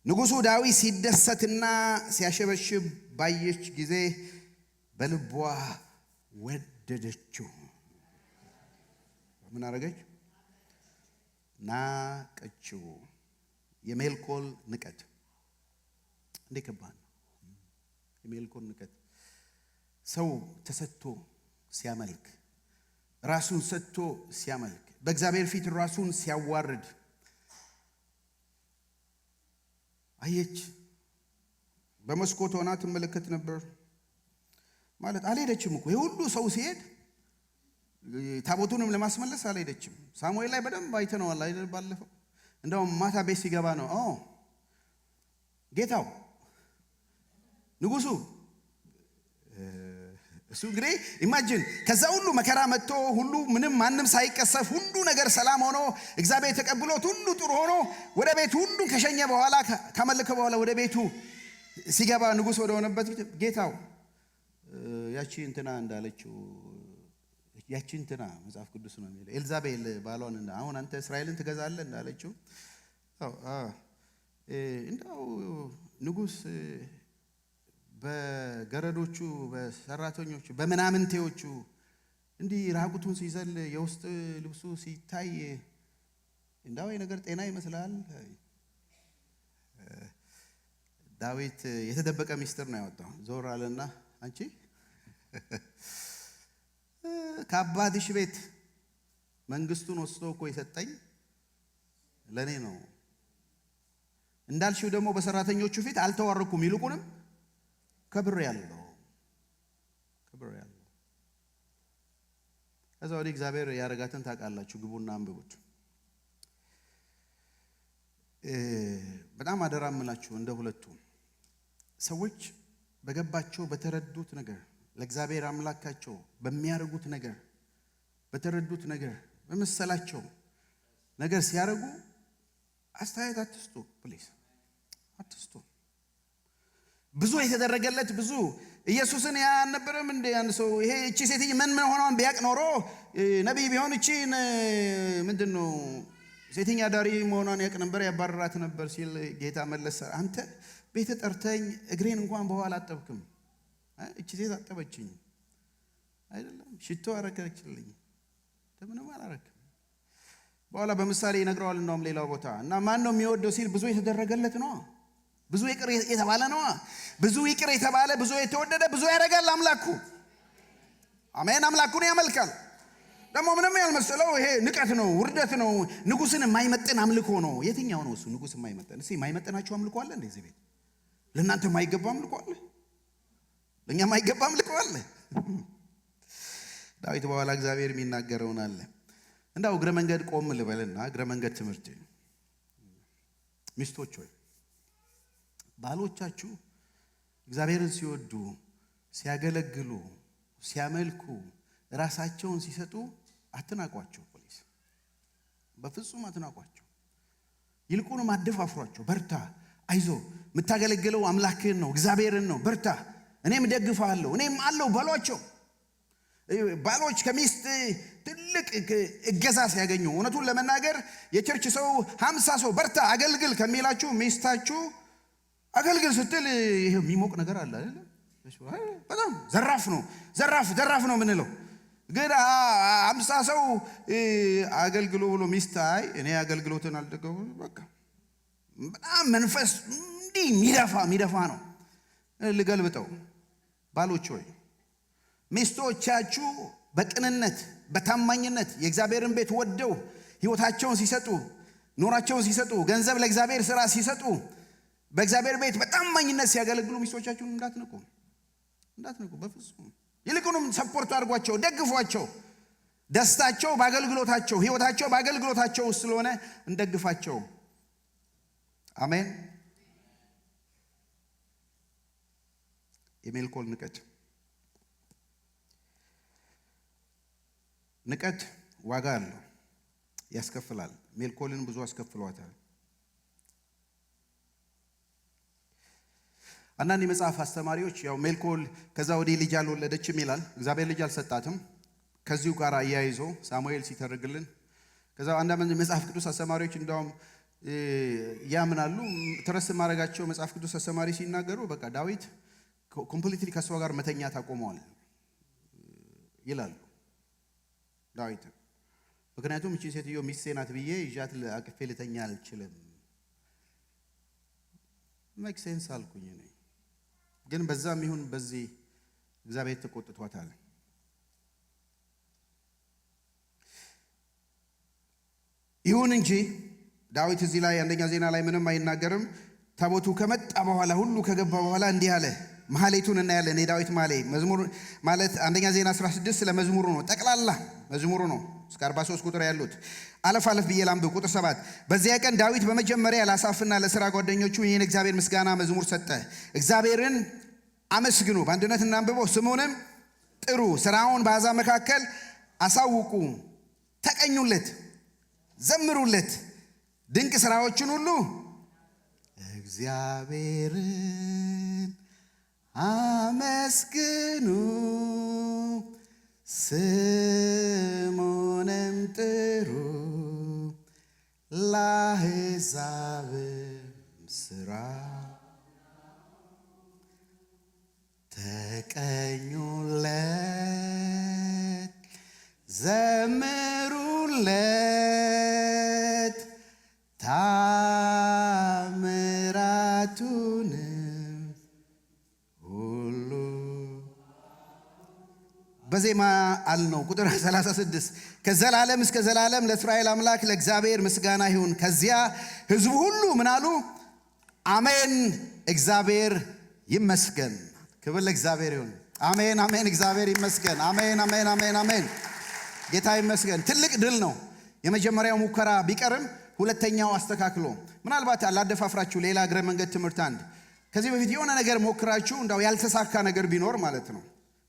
ንጉሡ ዳዊት ሲደሰትና ሲያሸበሽብ ባየች ጊዜ በልቧ ወደደችው። ምን አረገች? ናቀችው። የሜልኮል ንቀት እንዴ ከባድ ነው። የሜልኮል ንቀት ሰው ተሰጥቶ ሲያመልክ፣ ራሱን ሰጥቶ ሲያመልክ፣ በእግዚአብሔር ፊት ራሱን ሲያዋርድ አየች። በመስኮት ሆና ትመለከት ነበር። ማለት አልሄደችም እኮ የሁሉ ሰው ሲሄድ ታቦቱንም ለማስመለስ አልሄደችም። ሳሙኤል ላይ በደንብ አይተነዋል አይደል? ባለፈው እንደውም ማታ ቤት ሲገባ ነው ጌታው ንጉሱ እሱ እንግዲህ ኢማጂን ከዛ ሁሉ መከራ መጥቶ ሁሉ ምንም ማንም ሳይቀሰፍ ሁሉ ነገር ሰላም ሆኖ እግዚአብሔር ተቀብሎት ሁሉ ጥሩ ሆኖ ወደ ቤቱ ሁሉ ከሸኘ በኋላ ከመለከ በኋላ ወደ ቤቱ ሲገባ ንጉስ ወደ ሆነበት ጌታው ያቺ እንትና እንዳለችው ያቺ እንትና መጽሐፍ ቅዱስ ነው የሚለው ኤልዛቤል ባሏን አሁን አንተ እስራኤልን ትገዛለህ እንዳለችው እንደው ንጉስ በገረዶቹ በሰራተኞቹ በመናምንቴዎቹ እንዲህ ራቁቱን ሲዘል የውስጥ ልብሱ ሲታይ እንደው ነገር ጤና ይመስላል። ዳዊት የተደበቀ ሚስጥር ነው ያወጣው። ዞር አለና አንቺ ከአባትሽ ቤት መንግስቱን ወስዶ እኮ የሰጠኝ ለኔ ነው እንዳልሽው ደግሞ በሰራተኞቹ ፊት አልተዋረኩም ይልቁንም ከብር ያለው ከዛ ወዲህ እግዚአብሔር ያረጋትን ታውቃላችሁ። ግቡና አንብቡት። በጣም አደራ እምላችሁ እንደ ሁለቱ ሰዎች በገባቸው በተረዱት ነገር ለእግዚአብሔር አምላካቸው በሚያረጉት ነገር በተረዱት ነገር በመሰላቸው ነገር ሲያረጉ አስተያየት አትስጡ። ፕሊዝ አትስጡ። ብዙ የተደረገለት ብዙ ኢየሱስን ያነበረም እንደ ያን ሰው ይሄ እቺ ሴትዬ ምን ሆኗን ቢያቅ ኖሮ ነብይ ቢሆን እቺ ምንድነው ሴተኛ ዳሪ መሆኗን ያቅ ነበር ያባረራት ነበር ሲል ጌታ መለሰ። አንተ ቤተ ጠርተኝ እግሬን እንኳን በኋላ አጠብክም። እቺ ሴት አጠበችኝ አይደለም ሽቶ አረከችልኝ ምንም አላረክም። በኋላ በምሳሌ ይነግረዋል እንደውም ሌላው ቦታ እና ማን ነው የሚወደው ሲል ብዙ የተደረገለት ነው። ብዙ ይቅር የተባለ ነው። ብዙ ይቅር የተባለ ብዙ የተወደደ ብዙ ያደርጋል አምላኩ። አሜን። አምላኩን ያመልካል። ደግሞ ምንም ያልመሰለው ይሄ ንቀት ነው፣ ውርደት ነው፣ ንጉስን የማይመጥን አምልኮ ነው። የትኛው ነው እሱ ንጉስ የማይመጥን? እስኪ የማይመጥናችሁ አምልኮ አለ እንደዚህ ቤት? ለእናንተ የማይገባ አምልኮ አለ? ለእኛ የማይገባ አምልኮ አለ? ዳዊት በኋላ እግዚአብሔር የሚናገረውን አለ እንዳው እግረ መንገድ ቆም ልበልና እግረ መንገድ ትምህርት ሚስቶች ሆይ ባሎቻችሁ እግዚአብሔርን ሲወዱ ሲያገለግሉ ሲያመልኩ ራሳቸውን ሲሰጡ አትናቋቸው። ፕሊዝ በፍጹም አትናቋቸው። ይልቁንም አደፋፍሯቸው። በርታ፣ አይዞ፣ የምታገለግለው አምላክህን ነው እግዚአብሔርን ነው፣ በርታ፣ እኔም ደግፋለሁ፣ እኔም አለው በሏቸው። ባሎች ከሚስት ትልቅ እገዛ ሲያገኙ እውነቱን ለመናገር የቸርች ሰው 50 ሰው በርታ አገልግል ከሚላችሁ ሚስታችሁ አገልግል ስትል ይሄ የሚሞቅ ነገር አለ አይደል? በጣም ዘራፍ ነው ምንለው። ግን 50 ሰው አገልግሎ ብሎ ሚስት አይ እኔ አገልግሎትን አልደገፉ በቃ በጣም መንፈስ እንዲህ ሚደፋ ነው። ልገልብጠው። ባሎች ሆይ ሚስቶቻችሁ በቅንነት በታማኝነት የእግዚአብሔርን ቤት ወደው ሕይወታቸውን ሲሰጡ ኑራቸውን ሲሰጡ ገንዘብ ለእግዚአብሔር ሥራ ሲሰጡ በእግዚአብሔር ቤት በታማኝነት ሲያገለግሉ ሚስቶቻችሁን እንዳትንቁ በፍጹም። ይልቁንም ሰፖርት አድርጓቸው፣ ደግፏቸው። ደስታቸው በአገልግሎታቸው ሕይወታቸው በአገልግሎታቸው ስለሆነ እንደግፋቸው። አሜን። የሜልኮል ንቀት ዋጋ አለው፣ ያስከፍላል። ሜልኮልን ብዙ አስከፍሏታል። አንዳንድ የመጽሐፍ አስተማሪዎች ያው ሜልኮል ከዛ ወዲህ ልጅ አልወለደችም ይላል። እግዚአብሔር ልጅ አልሰጣትም። ከዚሁ ጋር አያይዞ ሳሙኤል ሲተርግልን ከዛ አንዳንድ የመጽሐፍ ቅዱስ አስተማሪዎች እንደውም ያምናሉ። ትረስ ማድረጋቸው መጽሐፍ ቅዱስ አስተማሪ ሲናገሩ በቃ ዳዊት ኮምፕሊትሊ ከሷ ጋር መተኛት አቆመዋል ይላሉ። ዳዊት ምክንያቱም እቺ ሴትዮ ሚስቴ ናት ብዬ ይዣት አቅፌ ልተኛ አልችልም። ሜክ ሴንስ አልኩኝ እኔ። ግን በዛም ይሁን በዚህ እግዚአብሔር ተቆጥቷታል። ይሁን እንጂ ዳዊት እዚህ ላይ አንደኛ ዜና ላይ ምንም አይናገርም። ታቦቱ ከመጣ በኋላ ሁሉ ከገባ በኋላ እንዲህ አለ። መሐሌቱን እናያለን። የዳዊት መሐሌ መዝሙር ማለት አንደኛ ዜና 16 ስለ መዝሙሩ ነው። ጠቅላላ መዝሙሩ ነው። እስከ 43 ቁጥር ያሉት አለፍ ብዬ ላንብብ። ቁጥር 7 በዚያ ቀን ዳዊት በመጀመሪያ ለአሳፍና ለሥራ ጓደኞቹ ይህን እግዚአብሔር ምስጋና መዝሙር ሰጠ። እግዚአብሔርን አመስግኑ፣ በአንድነት እናንብበው፣ ስሙንም ጥሩ፣ ሥራውን በአሕዛብ መካከል አሳውቁ፣ ተቀኙለት፣ ዘምሩለት፣ ድንቅ ሥራዎችን ሁሉ እግዚአብሔርን አመስግኑ፣ ስሙንም ጥሩ፣ ለአሕዛብም ሥራ ተቀኙለት፣ ዘምሩለት፣ ታምራቱንም ሁሉ በዜማ አልነው። ቁጥር 36 ከዘላለም እስከ ዘላለም ለእስራኤል አምላክ ለእግዚአብሔር ምስጋና ይሁን። ከዚያ ሕዝቡ ሁሉ ምን አሉ? አሜን፣ እግዚአብሔር ይመስገን። ክብር ለእግዚአብሔር ይሁን። አሜን አሜን፣ እግዚአብሔር ይመስገን። አሜን አሜን አሜን አሜን፣ ጌታ ይመስገን። ትልቅ ድል ነው። የመጀመሪያው ሙከራ ቢቀርም ሁለተኛው አስተካክሎ ምናልባት አላደፋፍራችሁ ሌላ እግረ መንገድ ትምህርት አንድ ከዚህ በፊት የሆነ ነገር ሞክራችሁ እንዳው ያልተሳካ ነገር ቢኖር ማለት ነው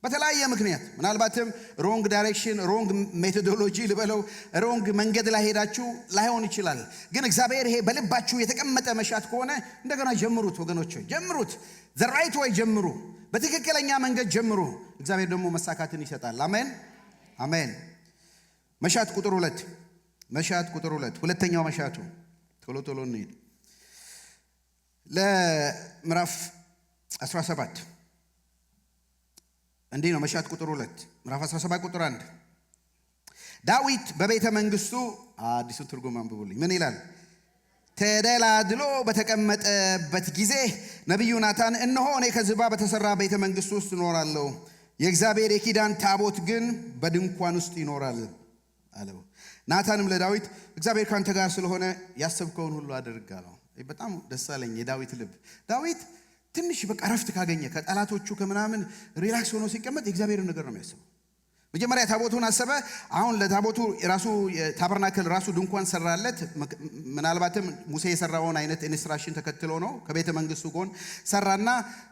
በተለያየ ምክንያት ምናልባትም ሮንግ ዳይሬክሽን ሮንግ ሜቶዶሎጂ ልበለው ሮንግ መንገድ ላይ ሄዳችሁ ላይሆን ይችላል። ግን እግዚአብሔር ይሄ በልባችሁ የተቀመጠ መሻት ከሆነ እንደገና ጀምሩት ወገኖች፣ ጀምሩት። ዘ ራይት ወይ ጀምሩ፣ በትክክለኛ መንገድ ጀምሩ። እግዚአብሔር ደግሞ መሳካትን ይሰጣል። አሜን አሜን። መሻት ቁጥር 2 መሻት ቁጥር 2 ሁለተኛው መሻቱ ቶሎ እንሂድ። ለምዕራፍ 17 እንዲህ ነው። መሻት ቁጥር 2 ምዕራፍ 17 ቁጥር 1 ዳዊት በቤተ መንግስቱ አዲሱን ትርጉም አንብቡልኝ። ምን ይላል? ተደላድሎ በተቀመጠበት ጊዜ ነቢዩ ናታን እነሆ እኔ ከዝግባ በተሰራ ቤተ መንግስት ውስጥ እኖራለሁ፣ የእግዚአብሔር የኪዳን ታቦት ግን በድንኳን ውስጥ ይኖራል አለው። ናታንም ለዳዊት እግዚአብሔር ካንተ ጋር ስለሆነ ያሰብከውን ሁሉ አድርግ አለው። በጣም ደስ አለኝ የዳዊት ልብ። ዳዊት ትንሽ በቃ ረፍት ካገኘ ከጠላቶቹ ከምናምን ሪላክስ ሆኖ ሲቀመጥ የእግዚአብሔርን ነገር ነው የሚያስበው። መጀመሪያ ታቦቱን አሰበ። አሁን ለታቦቱ ራሱ ታበርናክል ራሱ ድንኳን ሰራለት። ምናልባትም ሙሴ የሰራውን አይነት ኢንስትራክሽን ተከትሎ ነው። ከቤተ መንግስቱ ጎን ሰራና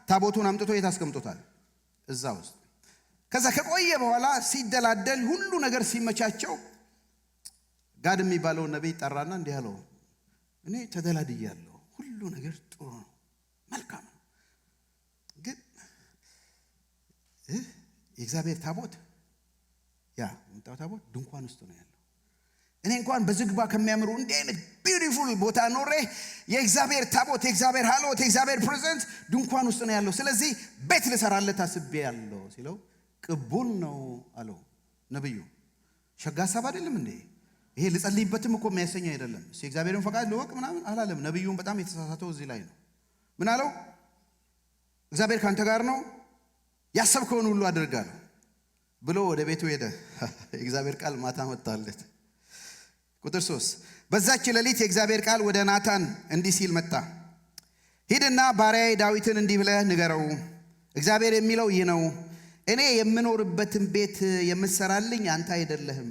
ታቦቱን አምጥቶ የት አስቀምጦታል? እዛ ውስጥ። ከዛ ከቆየ በኋላ ሲደላደል ሁሉ ነገር ሲመቻቸው ጋድ የሚባለውን ነቢይ ጠራና እንዲህ አለው፣ እኔ ተደላድያለሁ፣ ሁሉ ነገር ጥሩ ነው፣ መልካም ነው፣ ግን የእግዚአብሔር ታቦት የመጣው ታቦት ድንኳን ውስጥ ነው ያለው። እኔ እንኳን በዝግባ ከሚያምሩ እንዲህ አይነት ቢዩቲፉል ቦታ ኖሬ የእግዚአብሔር ታቦት የእግዚአብሔር ሃሎት የእግዚአብሔር ፕሬዘንስ ድንኳን ውስጥ ነው ያለው። ስለዚህ ቤት ልሰራለት አስቤያለሁ ሲለው ቅቡል ነው አለው ነብዩ። ሸጋ ሐሳብ አይደለም እንዴ ይሄ? ልጸልይበትም እኮ የሚያሰኝ አይደለም። የእግዚአብሔርን ፈቃድ ልወቅ ምናምን አላለም። ነብዩን በጣም የተሳሳተው እዚህ ላይ ነው። ምን አለው? እግዚአብሔር ካንተ ጋር ነው፣ ያሰብከውን ሁሉ አድርጋለሁ ብሎ ወደ ቤቱ ሄደ። የእግዚአብሔር ቃል ማታ መጣለት። ቁጥር 3 በዛች ሌሊት የእግዚአብሔር ቃል ወደ ናታን እንዲህ ሲል መጣ። ሂድና ባሪያዬ ዳዊትን እንዲህ ብለህ ንገረው፣ እግዚአብሔር የሚለው ይህ ነው፣ እኔ የምኖርበትን ቤት የምትሰራልኝ አንተ አይደለህም።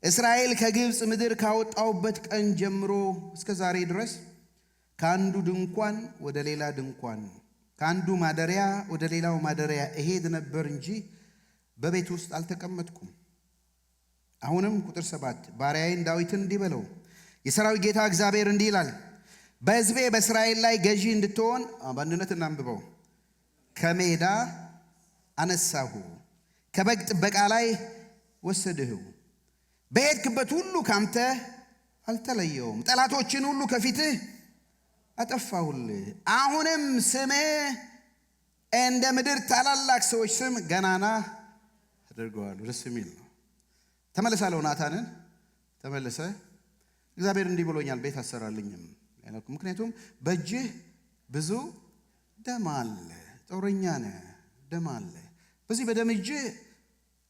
እስራኤል ከግብፅ ምድር ካወጣውበት ቀን ጀምሮ እስከ ዛሬ ድረስ ከአንዱ ድንኳን ወደ ሌላ ድንኳን፣ ከአንዱ ማደሪያ ወደ ሌላው ማደሪያ እሄድ ነበር እንጂ በቤት ውስጥ አልተቀመጥኩም። አሁንም ቁጥር 7 ባሪያዬን ዳዊትን እንዲህ በለው፣ የሰራዊት ጌታ እግዚአብሔር እንዲህ ይላል፣ በሕዝቤ በእስራኤል ላይ ገዢ እንድትሆን በአንድነት እናንብበው። ከሜዳ አነሳሁ፣ ከበግ ጥበቃ ላይ ወሰድሁ፣ በሄድክበት ሁሉ ካንተ አልተለየውም፣ ጠላቶችን ሁሉ ከፊትህ አጠፋሁልህ። አሁንም ስምህ እንደ ምድር ታላላቅ ሰዎች ስም ገናና አድርገዋለሁ። ደስ የሚል ነው። ተመለሳለሁ ናታንን ተመለሰ። እግዚአብሔር እንዲህ ብሎኛል፣ ቤት አሰራልኝም። ምክንያቱም በእጅህ ብዙ ደም አለ፣ ጦረኛ ነህ፣ ደም አለ። በዚህ በደም እጅህ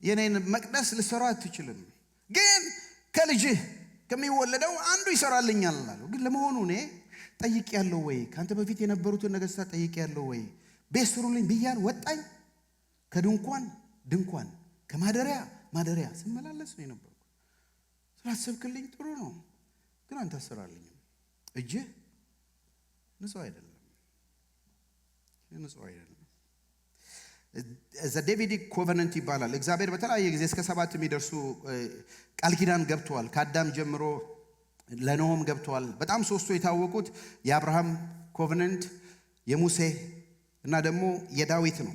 የኔን መቅደስ ልሰራ አትችልም፣ ግን ከልጅህ ከሚወለደው አንዱ ይሰራልኛል አለው። ግን ለመሆኑ እኔ ጠይቄያለሁ ወይ? ካንተ በፊት የነበሩትን ነገሥታት ጠይቄያለሁ ወይ? ቤት ስሩልኝ ብያል ወጣኝ። ከድንኳን ድንኳን ከማደሪያ ማደሪያ ስመላለስ ነው የነበርኩ። ስላሰብክልኝ ጥሩ ነው፣ ግን አንተ አሰራልኝ። እጅህ ንጹህ አይደለም፣ ንጹህ አይደለም። ዴቪዲክ ኮቨነንት ይባላል። እግዚአብሔር በተለያየ ጊዜ እስከ 7 የሚደርሱ ቃል ኪዳን ገብቷል። ከአዳም ጀምሮ ለኖህም ገብቷል። በጣም ሶስቱ የታወቁት የአብርሃም ኮቨነንት፣ የሙሴ እና ደግሞ የዳዊት ነው።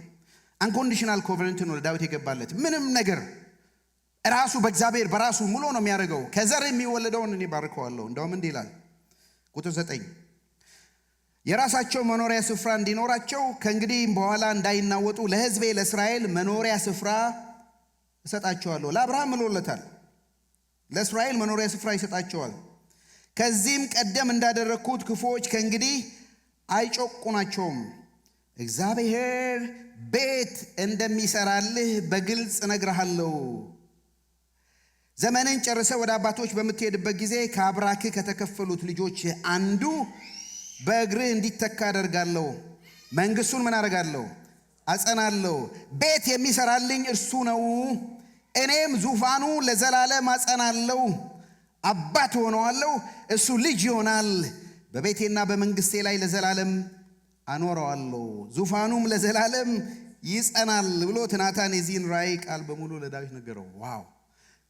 አንኮንዲሽናል ኮቨነንት ነው ለዳዊት የገባለት። ምንም ነገር ራሱ በእግዚአብሔር በራሱ ሙሉ ነው የሚያደርገው። ከዘር የሚወለደውን እኔ ባርከዋለሁ። እንደውም እንዲህ ይላል ቁጥር 9 የራሳቸው መኖሪያ ስፍራ እንዲኖራቸው ከእንግዲህ በኋላ እንዳይናወጡ ለሕዝቤ ለእስራኤል መኖሪያ ስፍራ እሰጣቸዋለሁ። ለአብርሃም ምሎለታል፣ ለእስራኤል መኖሪያ ስፍራ ይሰጣቸዋል። ከዚህም ቀደም እንዳደረግኩት ክፉዎች ከእንግዲህ አይጮቁናቸውም። እግዚአብሔር ቤት እንደሚሰራልህ በግልጽ እነግርሃለሁ። ዘመንን ጨርሰ ወደ አባቶች በምትሄድበት ጊዜ ከአብራክህ ከተከፈሉት ልጆች አንዱ በእግርህ እንዲተካ አደርጋለሁ። መንግሥቱን ምን አደርጋለሁ? አጸናለሁ። ቤት የሚሰራልኝ እርሱ ነው። እኔም ዙፋኑ ለዘላለም አጸናለሁ። አባት ሆነዋለሁ፣ እሱ ልጅ ይሆናል። በቤቴና በመንግሥቴ ላይ ለዘላለም አኖረዋለሁ፣ ዙፋኑም ለዘላለም ይጸናል ብሎ ናታን የዚህን ራእይ ቃል በሙሉ ለዳዊት ነገረው። ዋው!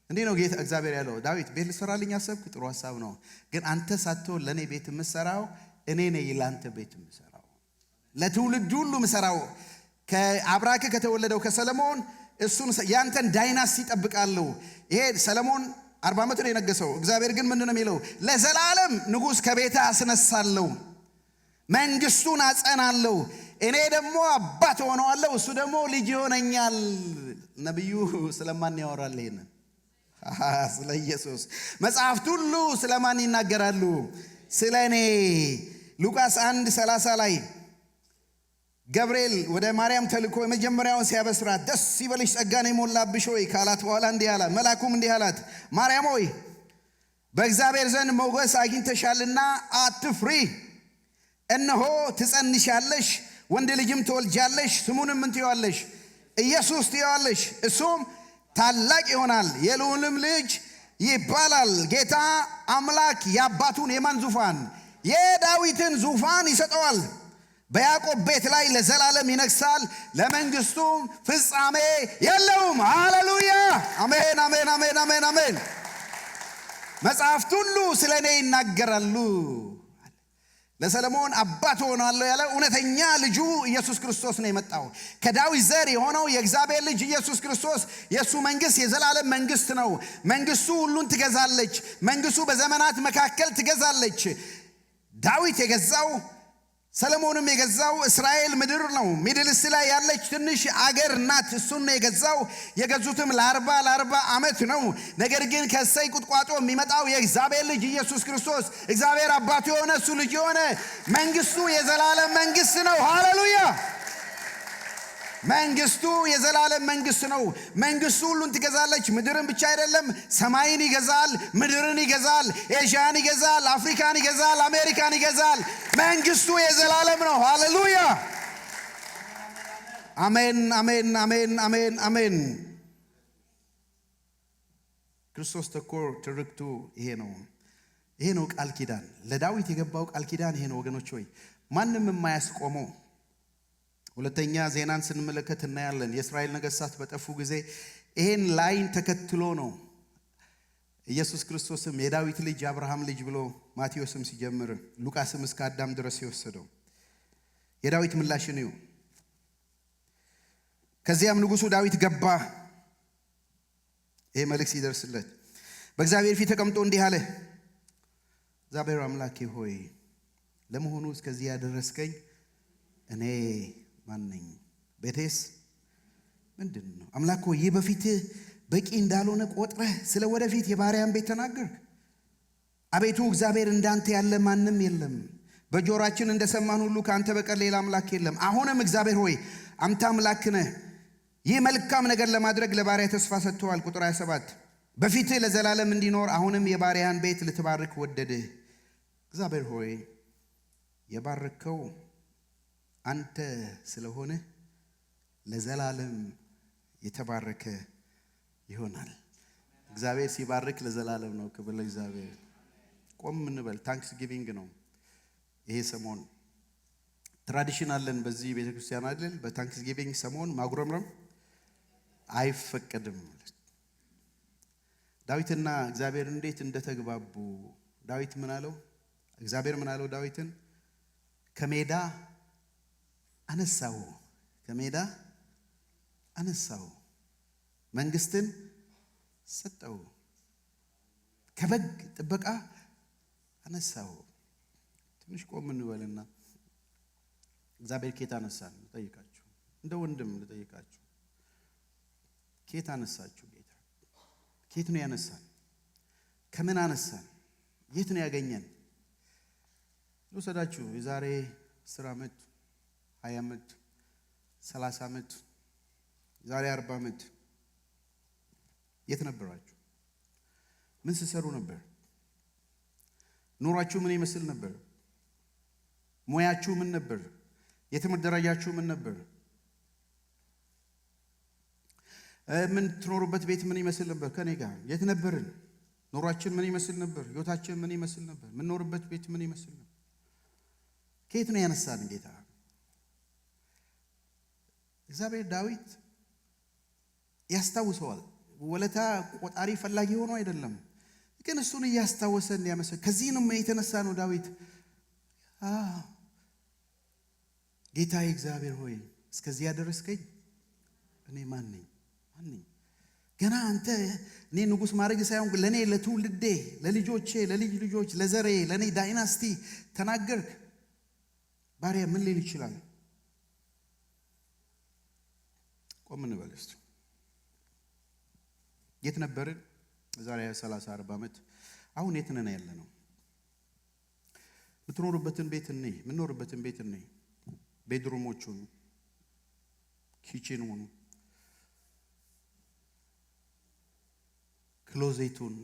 እንዲህ ነው ጌታ እግዚአብሔር ያለው። ዳዊት ቤት ልሰራልኝ አሰብክ? ጥሩ ሐሳብ ነው፣ ግን አንተ ሳትሆን ለእኔ ቤት የምሰራው እኔ ነኝ። ለአንተ ቤት የምሰራው ለትውልድ ሁሉ የምሰራው ከአብራክ ከተወለደው ከሰለሞን እሱን ያንተን ዳይናስቲ ይጠብቃለሁ። ይሄ ሰለሞን 40 ዓመት ነው የነገሰው። እግዚአብሔር ግን ምንድነው የሚለው? ለዘላለም ንጉሥ ከቤተ አስነሳለሁ፣ መንግሥቱን አጸናለሁ። እኔ ደግሞ አባት ሆነዋለሁ፣ እሱ ደግሞ ልጅ ይሆነኛል። ነቢዩ ስለማን ያወራል? ይሄን ስለ ኢየሱስ። መጽሐፍት ሁሉ ስለማን ይናገራሉ? ስለ እኔ። ሉቃስ 1:30 ላይ ገብርኤል ወደ ማርያም ተልኮ የመጀመሪያውን ሲያበስራት ደስ ይበልሽ ጸጋን የሞላብሽ ሆይ ካላት በኋላ እንዲህ አላት። መልአኩም እንዲህ አላት፣ ማርያም ሆይ በእግዚአብሔር ዘንድ ሞገስ አግኝተሻልና አትፍሪ። እነሆ ትጸንሻለሽ፣ ወንድ ልጅም ትወልጃለሽ፣ ስሙንም ምን ትይዋለሽ? ኢየሱስ ትይዋለሽ። እሱም ታላቅ ይሆናል፣ የልዑልም ልጅ ይባላል። ጌታ አምላክ የአባቱን የማን ዙፋን? የዳዊትን ዙፋን ይሰጠዋል። በያዕቆብ ቤት ላይ ለዘላለም ይነግሣል፣ ለመንግሥቱም ፍጻሜ የለውም። ሃሌሉያ! አሜን፣ አሜን፣ አሜን፣ አሜን፣ አሜን። መጽሐፍት ሁሉ ስለ እኔ ይናገራሉ። ለሰለሞን አባት ሆናለሁ ያለ እውነተኛ ልጁ ኢየሱስ ክርስቶስ ነው የመጣው። ከዳዊት ዘር የሆነው የእግዚአብሔር ልጅ ኢየሱስ ክርስቶስ የእሱ መንግሥት የዘላለም መንግሥት ነው። መንግሥቱ ሁሉን ትገዛለች። መንግሥቱ በዘመናት መካከል ትገዛለች። ዳዊት የገዛው ሰለሞንም የገዛው እስራኤል ምድር ነው። ሚድልስት ላይ ያለች ትንሽ አገር ናት። እሱን ነው የገዛው። የገዙትም ለ40 ዓመት ነው። ነገር ግን ከእሴይ ቁጥቋጦ የሚመጣው የእግዚአብሔር ልጅ ኢየሱስ ክርስቶስ እግዚአብሔር አባቱ የሆነ እሱ ልጅ የሆነ መንግሥቱ የዘላለም መንግሥት ነው። ሃሌሉያ! መንግሥቱ የዘላለም መንግሥት ነው። መንግሥቱ ሁሉን ትገዛለች። ምድርን ብቻ አይደለም፣ ሰማይን ይገዛል፣ ምድርን ይገዛል፣ ኤዥያን ይገዛል፣ አፍሪካን ይገዛል፣ አሜሪካን ይገዛል። መንግሥቱ የዘላለም ነው። ሃሌሉያ! አሜን፣ አሜን፣ አሜን፣ አሜን፣ አሜን። ክርስቶስ ተኮር ትርክቱ ይሄ ነው። ይሄ ነው ቃል ኪዳን። ለዳዊት የገባው ቃል ኪዳን ይሄ ነው ወገኖች ሆይ፣ ማንም የማያስቆመው። ሁለተኛ ዜናን ስንመለከት እናያለን። የእስራኤል ነገሥታት በጠፉ ጊዜ ይሄን ላይን ተከትሎ ነው ኢየሱስ ክርስቶስም የዳዊት ልጅ አብርሃም ልጅ ብሎ ማቴዎስም ሲጀምር ሉቃስም እስከ አዳም ድረስ የወሰደው የዳዊት ምላሽ ነው። ከዚያም ንጉሡ ዳዊት ገባ። ይሄ መልእክት ሲደርስለት በእግዚአብሔር ፊት ተቀምጦ እንዲህ አለ፣ እግዚአብሔር አምላኬ ሆይ ለመሆኑ እስከዚህ ያደረስከኝ እኔ ማን ነኝ? ቤቴስ ምንድን ነው? አምላክ ሆይ ይህ በፊትህ በቂ እንዳልሆነ ቆጥረህ ስለ ወደፊት የባሪያን ቤት ተናገርክ። አቤቱ እግዚአብሔር እንዳንተ ያለ ማንም የለም። በጆሮአችን እንደሰማን ሁሉ ከአንተ በቀር ሌላ አምላክ የለም። አሁንም እግዚአብሔር ሆይ አንተ አምላክ ነህ። ይህ መልካም ነገር ለማድረግ ለባሪያ ተስፋ ሰጥተዋል። ቁጥር 27 በፊትህ ለዘላለም እንዲኖር አሁንም የባሪያን ቤት ልትባርክ ወደድህ። እግዚአብሔር ሆይ የባረከው አንተ ስለሆነ ለዘላለም የተባረከ ይሆናል። እግዚአብሔር ሲባርክ ለዘላለም ነው። ክብር ለእግዚአብሔር። ቆም እንበል። ታንክስ ጊቪንግ ነው ይሄ ሰሞን። ትራዲሽን አለን በዚህ ቤተክርስቲያን አይደል? በታንክስ ጊቪንግ ሰሞን ማጉረምረም አይፈቀድም። ዳዊትና እግዚአብሔር እንዴት እንደተግባቡ ዳዊት ምን አለው? እግዚአብሔር ምን አለው ዳዊትን? ከሜዳ አነሳው፣ ከሜዳ አነሳው፣ መንግስትን ሰጠው፣ ከበግ ጥበቃ አነሳው። ትንሽ ቆም እንበልና እግዚአብሔር ኬት አነሳን ልጠይቃችሁ፣ እንደ ወንድም ልጠይቃችሁ። ኬት አነሳችሁ? ጌታ ኬት ነው ያነሳን? ከምን አነሳን? የት ነው ያገኘን? ልውሰዳችሁ። የዛሬ 10 ዓመት 20 ዓመት 30 ዓመት የዛሬ 40 ዓመት የት ነበራችሁ? ምን ሲሰሩ ነበር? ኑሯችሁ ምን ይመስል ነበር? ሙያችሁ ምን ነበር? የትምህርት ደረጃችሁ ምን ነበር? ምን ትኖሩበት ቤት ምን ይመስል ነበር? ከኔ ጋር የት ነበርን? ኑሯችን ምን ይመስል ነበር? ህይወታችን ምን ይመስል ነበር? ምን ኖርበት ቤት ምን ይመስል ነበር? ከየት ነው ያነሳን ጌታ? እግዚአብሔር ዳዊት ያስታውሰዋል። ወለታ ቆጣሪ ፈላጊ ሆኖ አይደለም፣ ግን እሱን እያስታወሰን ያመሰ ከዚህ ነው የተነሳ ነው ዳዊት ጌታዬ እግዚአብሔር ሆይ እስከዚህ ያደረስከኝ እኔ ማን ነኝ? ገና አንተ እኔ ንጉሥ ማድረግ ሳይሆን ለኔ ለትውልዴ ለልጆቼ ለልጅ ልጆች ለዘሬ ለኔ ዳይናስቲ ተናገርክ። ባሪያ ምን ሊል ይችላል? ቆም እንበል እስቲ። የት ነበርን? ዛሬ 30 40 ዓመት አሁን የት ነን ያለ ነው? ምትኖሩበትን ቤት እኔ ምንኖርበትን ቤት እኔ ቤድሩሞቹን ኪችኑን ክሎዜቱን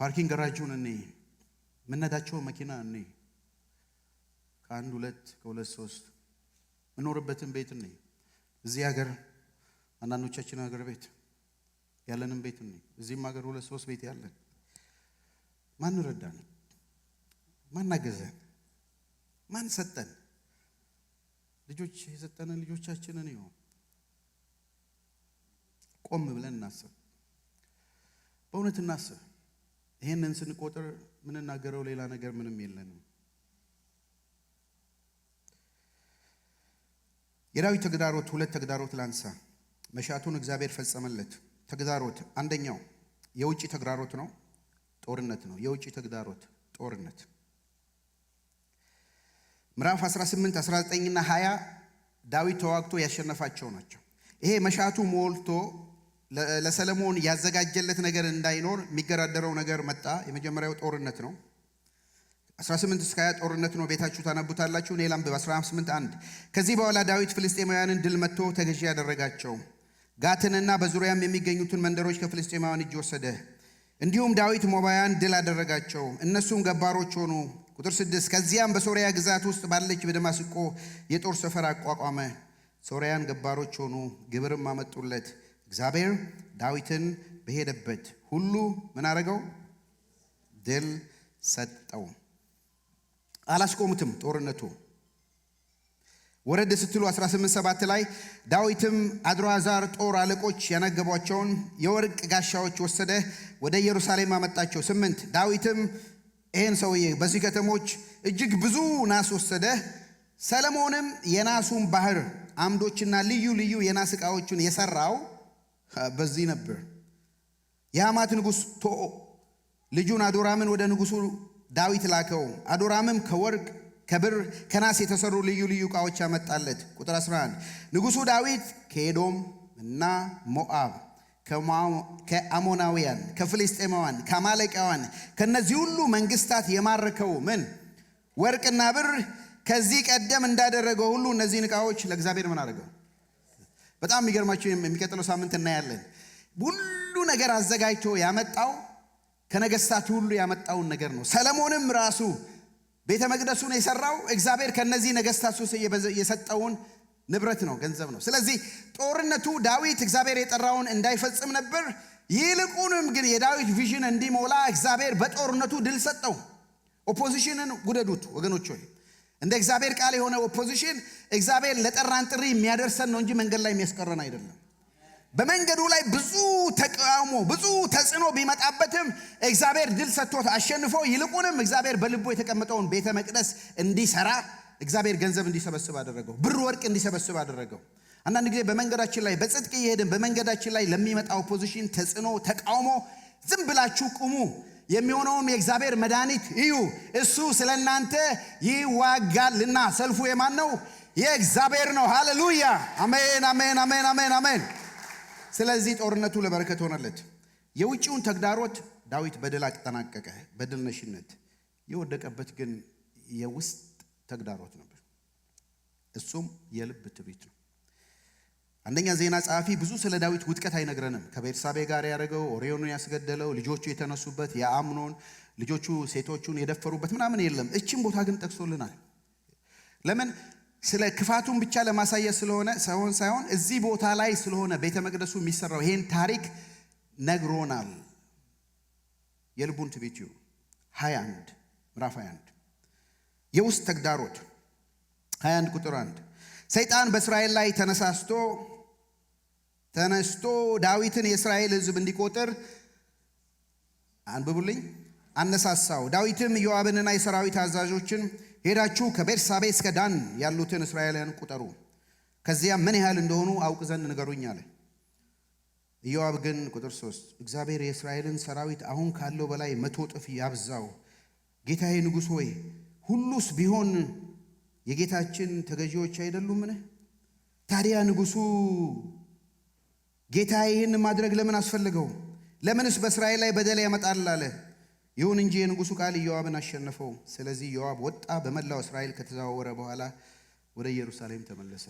ፓርኪንግ ገራጁን እኔ ምነዳቸው መኪና እኔ ከአንድ ሁለት ከሁለት ሶስት ምኖርበትን ቤት እኔ እዚህ ሀገር አንዳንዶቻችን ሀገር ቤት ያለንን ቤት እኔ እዚህም ሀገር ሁለት ሶስት ቤት ያለን ማን ረዳን? ማን አገዘን? ማን ሰጠን? ልጆች የሰጠንን ልጆቻችንን ይሁን ቆም ብለን እናስብ። በእውነት እናስብ። ይሄንን ስንቆጥር ምንናገረው ሌላ ነገር ምንም የለንም። የዳዊት ተግዳሮት ሁለት ተግዳሮት ላንሳ። መሻቱን እግዚአብሔር ፈጸመለት። ተግዳሮት አንደኛው የውጪ ተግዳሮት ነው፣ ጦርነት ነው። የውጪ ተግዳሮት ጦርነት ምዕራፍ 18 19 እና 20 ዳዊት ተዋግቶ ያሸነፋቸው ናቸው። ይሄ መሻቱ ሞልቶ ለሰለሞን ያዘጋጀለት ነገር እንዳይኖር የሚገራደረው ነገር መጣ። የመጀመሪያው ጦርነት ነው። 18 እስከ 20 ጦርነት ነው። ቤታችሁ ታነቡታላችሁ። እኔ ላንብብ። 18 1 ከዚህ በኋላ ዳዊት ፍልስጤማውያንን ድል መትቶ ተገዢ ያደረጋቸው፣ ጋትንና በዙሪያም የሚገኙትን መንደሮች ከፍልስጤማውያን እጅ ወሰደ። እንዲሁም ዳዊት ሞባውያን ድል አደረጋቸው፣ እነሱም ገባሮች ሆኑ። ቁጥር 6 ከዚያም በሶሪያ ግዛት ውስጥ ባለች በደማስቆ የጦር ሰፈር አቋቋመ። ሶሪያን ገባሮች ሆኑ፣ ግብርም አመጡለት። እግዚአብሔር ዳዊትን በሄደበት ሁሉ ምን አደረገው? ድል ሰጠው። አላስቆሙትም። ጦርነቱ ወረድ ስትሉ 18:7 ላይ ዳዊትም አድሮአዛር ጦር አለቆች ያነገቧቸውን የወርቅ ጋሻዎች ወሰደ፣ ወደ ኢየሩሳሌም አመጣቸው። 8 ዳዊትም ይህን ሰውዬ በዚህ ከተሞች እጅግ ብዙ ናስ ወሰደ። ሰለሞንም የናሱን ባህር አምዶችና ልዩ ልዩ የናስ ዕቃዎችን የሰራው በዚህ ነበር። የሐማት ንጉሥ ቶኦ ልጁን አዶራምን ወደ ንጉሡ ዳዊት ላከው። አዶራምም ከወርቅ ከብር ከናስ የተሰሩ ልዩ ልዩ ዕቃዎች ያመጣለት። ቁጥር 11 ንጉሡ ዳዊት ከኤዶም እና ሞዓብ ከአሞናውያን ከፍልስጤማውያን ከአማሌቃውያን ከነዚህ ሁሉ መንግስታት የማረከው ምን ወርቅና ብር ከዚህ ቀደም እንዳደረገው ሁሉ እነዚህን ዕቃዎች ለእግዚአብሔር ምን አደረገው? በጣም የሚገርማችሁ የሚቀጥለው ሳምንት እናያለን። ሁሉ ነገር አዘጋጅቶ ያመጣው ከነገስታት ሁሉ ያመጣውን ነገር ነው። ሰለሞንም ራሱ ቤተ መቅደሱን የሰራው እግዚአብሔር ከነዚህ ነገስታት ውስጥ የሰጠውን ንብረት ነው፣ ገንዘብ ነው። ስለዚህ ጦርነቱ ዳዊት እግዚአብሔር የጠራውን እንዳይፈጽም ነበር። ይልቁንም ግን የዳዊት ቪዥን እንዲሞላ እግዚአብሔር በጦርነቱ ድል ሰጠው። ኦፖዚሽንን ጉደዱት ወገኖች ሆይ። እንደ እግዚአብሔር ቃል የሆነ ኦፖዚሽን እግዚአብሔር ለጠራን ጥሪ የሚያደርሰን ነው እንጂ መንገድ ላይ የሚያስቀረን አይደለም። በመንገዱ ላይ ብዙ ተቃውሞ ብዙ ተጽዕኖ ቢመጣበትም እግዚአብሔር ድል ሰጥቶት አሸንፎ ይልቁንም እግዚአብሔር በልቡ የተቀመጠውን ቤተ መቅደስ እንዲሰራ እግዚአብሔር ገንዘብ እንዲሰበስብ አደረገው። ብር ወርቅ እንዲሰበስብ አደረገው። አንዳንድ ጊዜ በመንገዳችን ላይ በጽድቅ እየሄድን በመንገዳችን ላይ ለሚመጣ ኦፖዚሽን፣ ተጽዕኖ፣ ተቃውሞ ዝም ብላችሁ ቁሙ። የሚሆነውን የእግዚአብሔር መድኃኒት እዩ። እሱ ስለናንተ ይዋጋልና። ሰልፉ የማን ነው? የእግዚአብሔር ነው። ሃሌሉያ! አሜን፣ አሜን፣ አሜን፣ አሜን፣ አሜን። ስለዚህ ጦርነቱ ለበረከት ሆነለት። የውጭውን ተግዳሮት ዳዊት በድል አጠናቀቀ፣ በድል ነሽነት። የወደቀበት ግን የውስጥ ተግዳሮት ነበር። እሱም የልብ ትዕቢት ነው። አንደኛ ዜና ጸሐፊ ብዙ ስለ ዳዊት ውድቀት አይነግረንም። ከቤርሳቤ ጋር ያደረገው፣ ኦርዮንን ያስገደለው፣ ልጆቹ የተነሱበት፣ የአምኖን ልጆቹ ሴቶቹን የደፈሩበት ምናምን የለም። እቺን ቦታ ግን ጠቅሶልናል። ለምን? ስለ ክፋቱን ብቻ ለማሳየት ስለሆነ ሳይሆን እዚህ ቦታ ላይ ስለሆነ ቤተ መቅደሱ የሚሰራው ይሄን ታሪክ ነግሮናል። የልቡን ትዕቢት 21 ምዕራፍ 21 የውስጥ ተግዳሮት 21 ቁጥር 1 ሰይጣን በእስራኤል ላይ ተነስቶ ዳዊትን የእስራኤል ሕዝብ እንዲቆጥር አንብቡልኝ አነሳሳው። ዳዊትም ኢዮአብንና የሰራዊት አዛዦችን ሄዳችሁ ከቤርሳቤ እስከ ዳን ያሉትን እስራኤላውያን ቁጠሩ፣ ከዚያም ምን ያህል እንደሆኑ አውቅ ዘንድ ንገሩኝ አለ። ኢዮአብ ግን ቁጥር 3 እግዚአብሔር የእስራኤልን ሰራዊት አሁን ካለው በላይ 100 እጥፍ ያብዛው። ጌታዬ ንጉሥ ሆይ ሁሉስ ቢሆን የጌታችን ተገዢዎች አይደሉምን? ታዲያ ንጉሡ ጌታዬ ይህን ማድረግ ለምን አስፈለገው? ለምንስ በእስራኤል ላይ በደል ያመጣል አለ። ይሁን እንጂ የንጉሡ ቃል ኢዮአብን አሸነፈው። ስለዚህ ኢዮአብ ወጣ፣ በመላው እስራኤል ከተዘዋወረ በኋላ ወደ ኢየሩሳሌም ተመለሰ።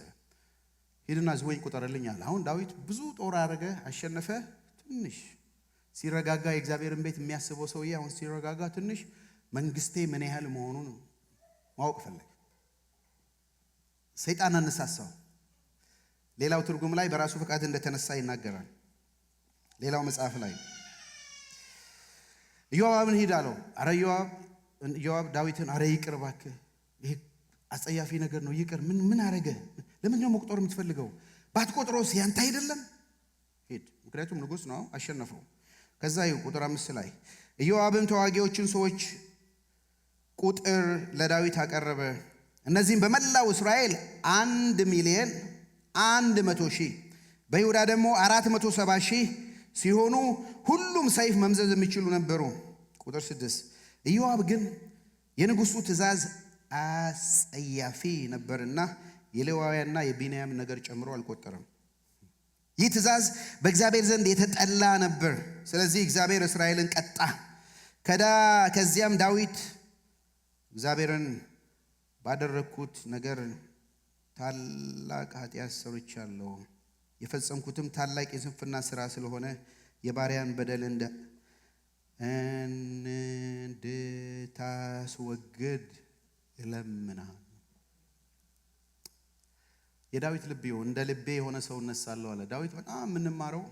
ሂድና ሕዝቦኝ ቁጠርልኝ አለ። አሁን ዳዊት ብዙ ጦር አረገ፣ አሸነፈ። ትንሽ ሲረጋጋ የእግዚአብሔርን ቤት የሚያስበው ሰውዬ አሁን ሲረጋጋ ትንሽ መንግስቴ ምን ያህል መሆኑን ማወቅ ፈለገ። ሰይጣን አነሳሳው። ሌላው ትርጉም ላይ በራሱ ፈቃድ እንደተነሳ ይናገራል። ሌላው መጽሐፍ ላይ ኢዮአብን ሂድ አለው። አረ ኢዮአብ ዳዊትን አረ ይቅር እባክህ፣ ይሄ አጸያፊ ነገር ነው፣ ይቅር። ምን አረገ? ለምን ነው መቁጠር የምትፈልገው? ባትቆጥሮስ ያንተ አይደለም? ሂድ። ምክንያቱም ንጉሥ ነው፣ አሸነፈው። ከዛ ቁጥር 5 ላይ ኢዮአብም ተዋጊዎችን ሰዎች ቁጥር ለዳዊት አቀረበ። እነዚህም በመላው እስራኤል 1,100,000 በይሁዳ ደግሞ 470,000 ሲሆኑ ሁሉም ሰይፍ መምዘዝ የሚችሉ ነበሩ። ቁጥር 6 ኢዮአብ ግን የንጉሡ ትእዛዝ አጸያፊ ነበርና የሌዋውያንና የቢንያም ነገር ጨምሮ አልቆጠረም። ይህ ትእዛዝ በእግዚአብሔር ዘንድ የተጠላ ነበር። ስለዚህ እግዚአብሔር እስራኤልን ቀጣ። ከዚያም ዳዊት እግዚአብሔርን ባደረግኩት ነገር ታላቅ ኃጢአት ሰርቻለሁ፣ የፈጸምኩትም ታላቅ የስንፍና ሥራ ስለሆነ የባሪያን በደል እንድታስወግድ እለምናለሁ። የዳዊት ልብ እንደ ልቤ የሆነ ሰው እነሳለሁ አለ። ዳዊት በጣም የምንማረው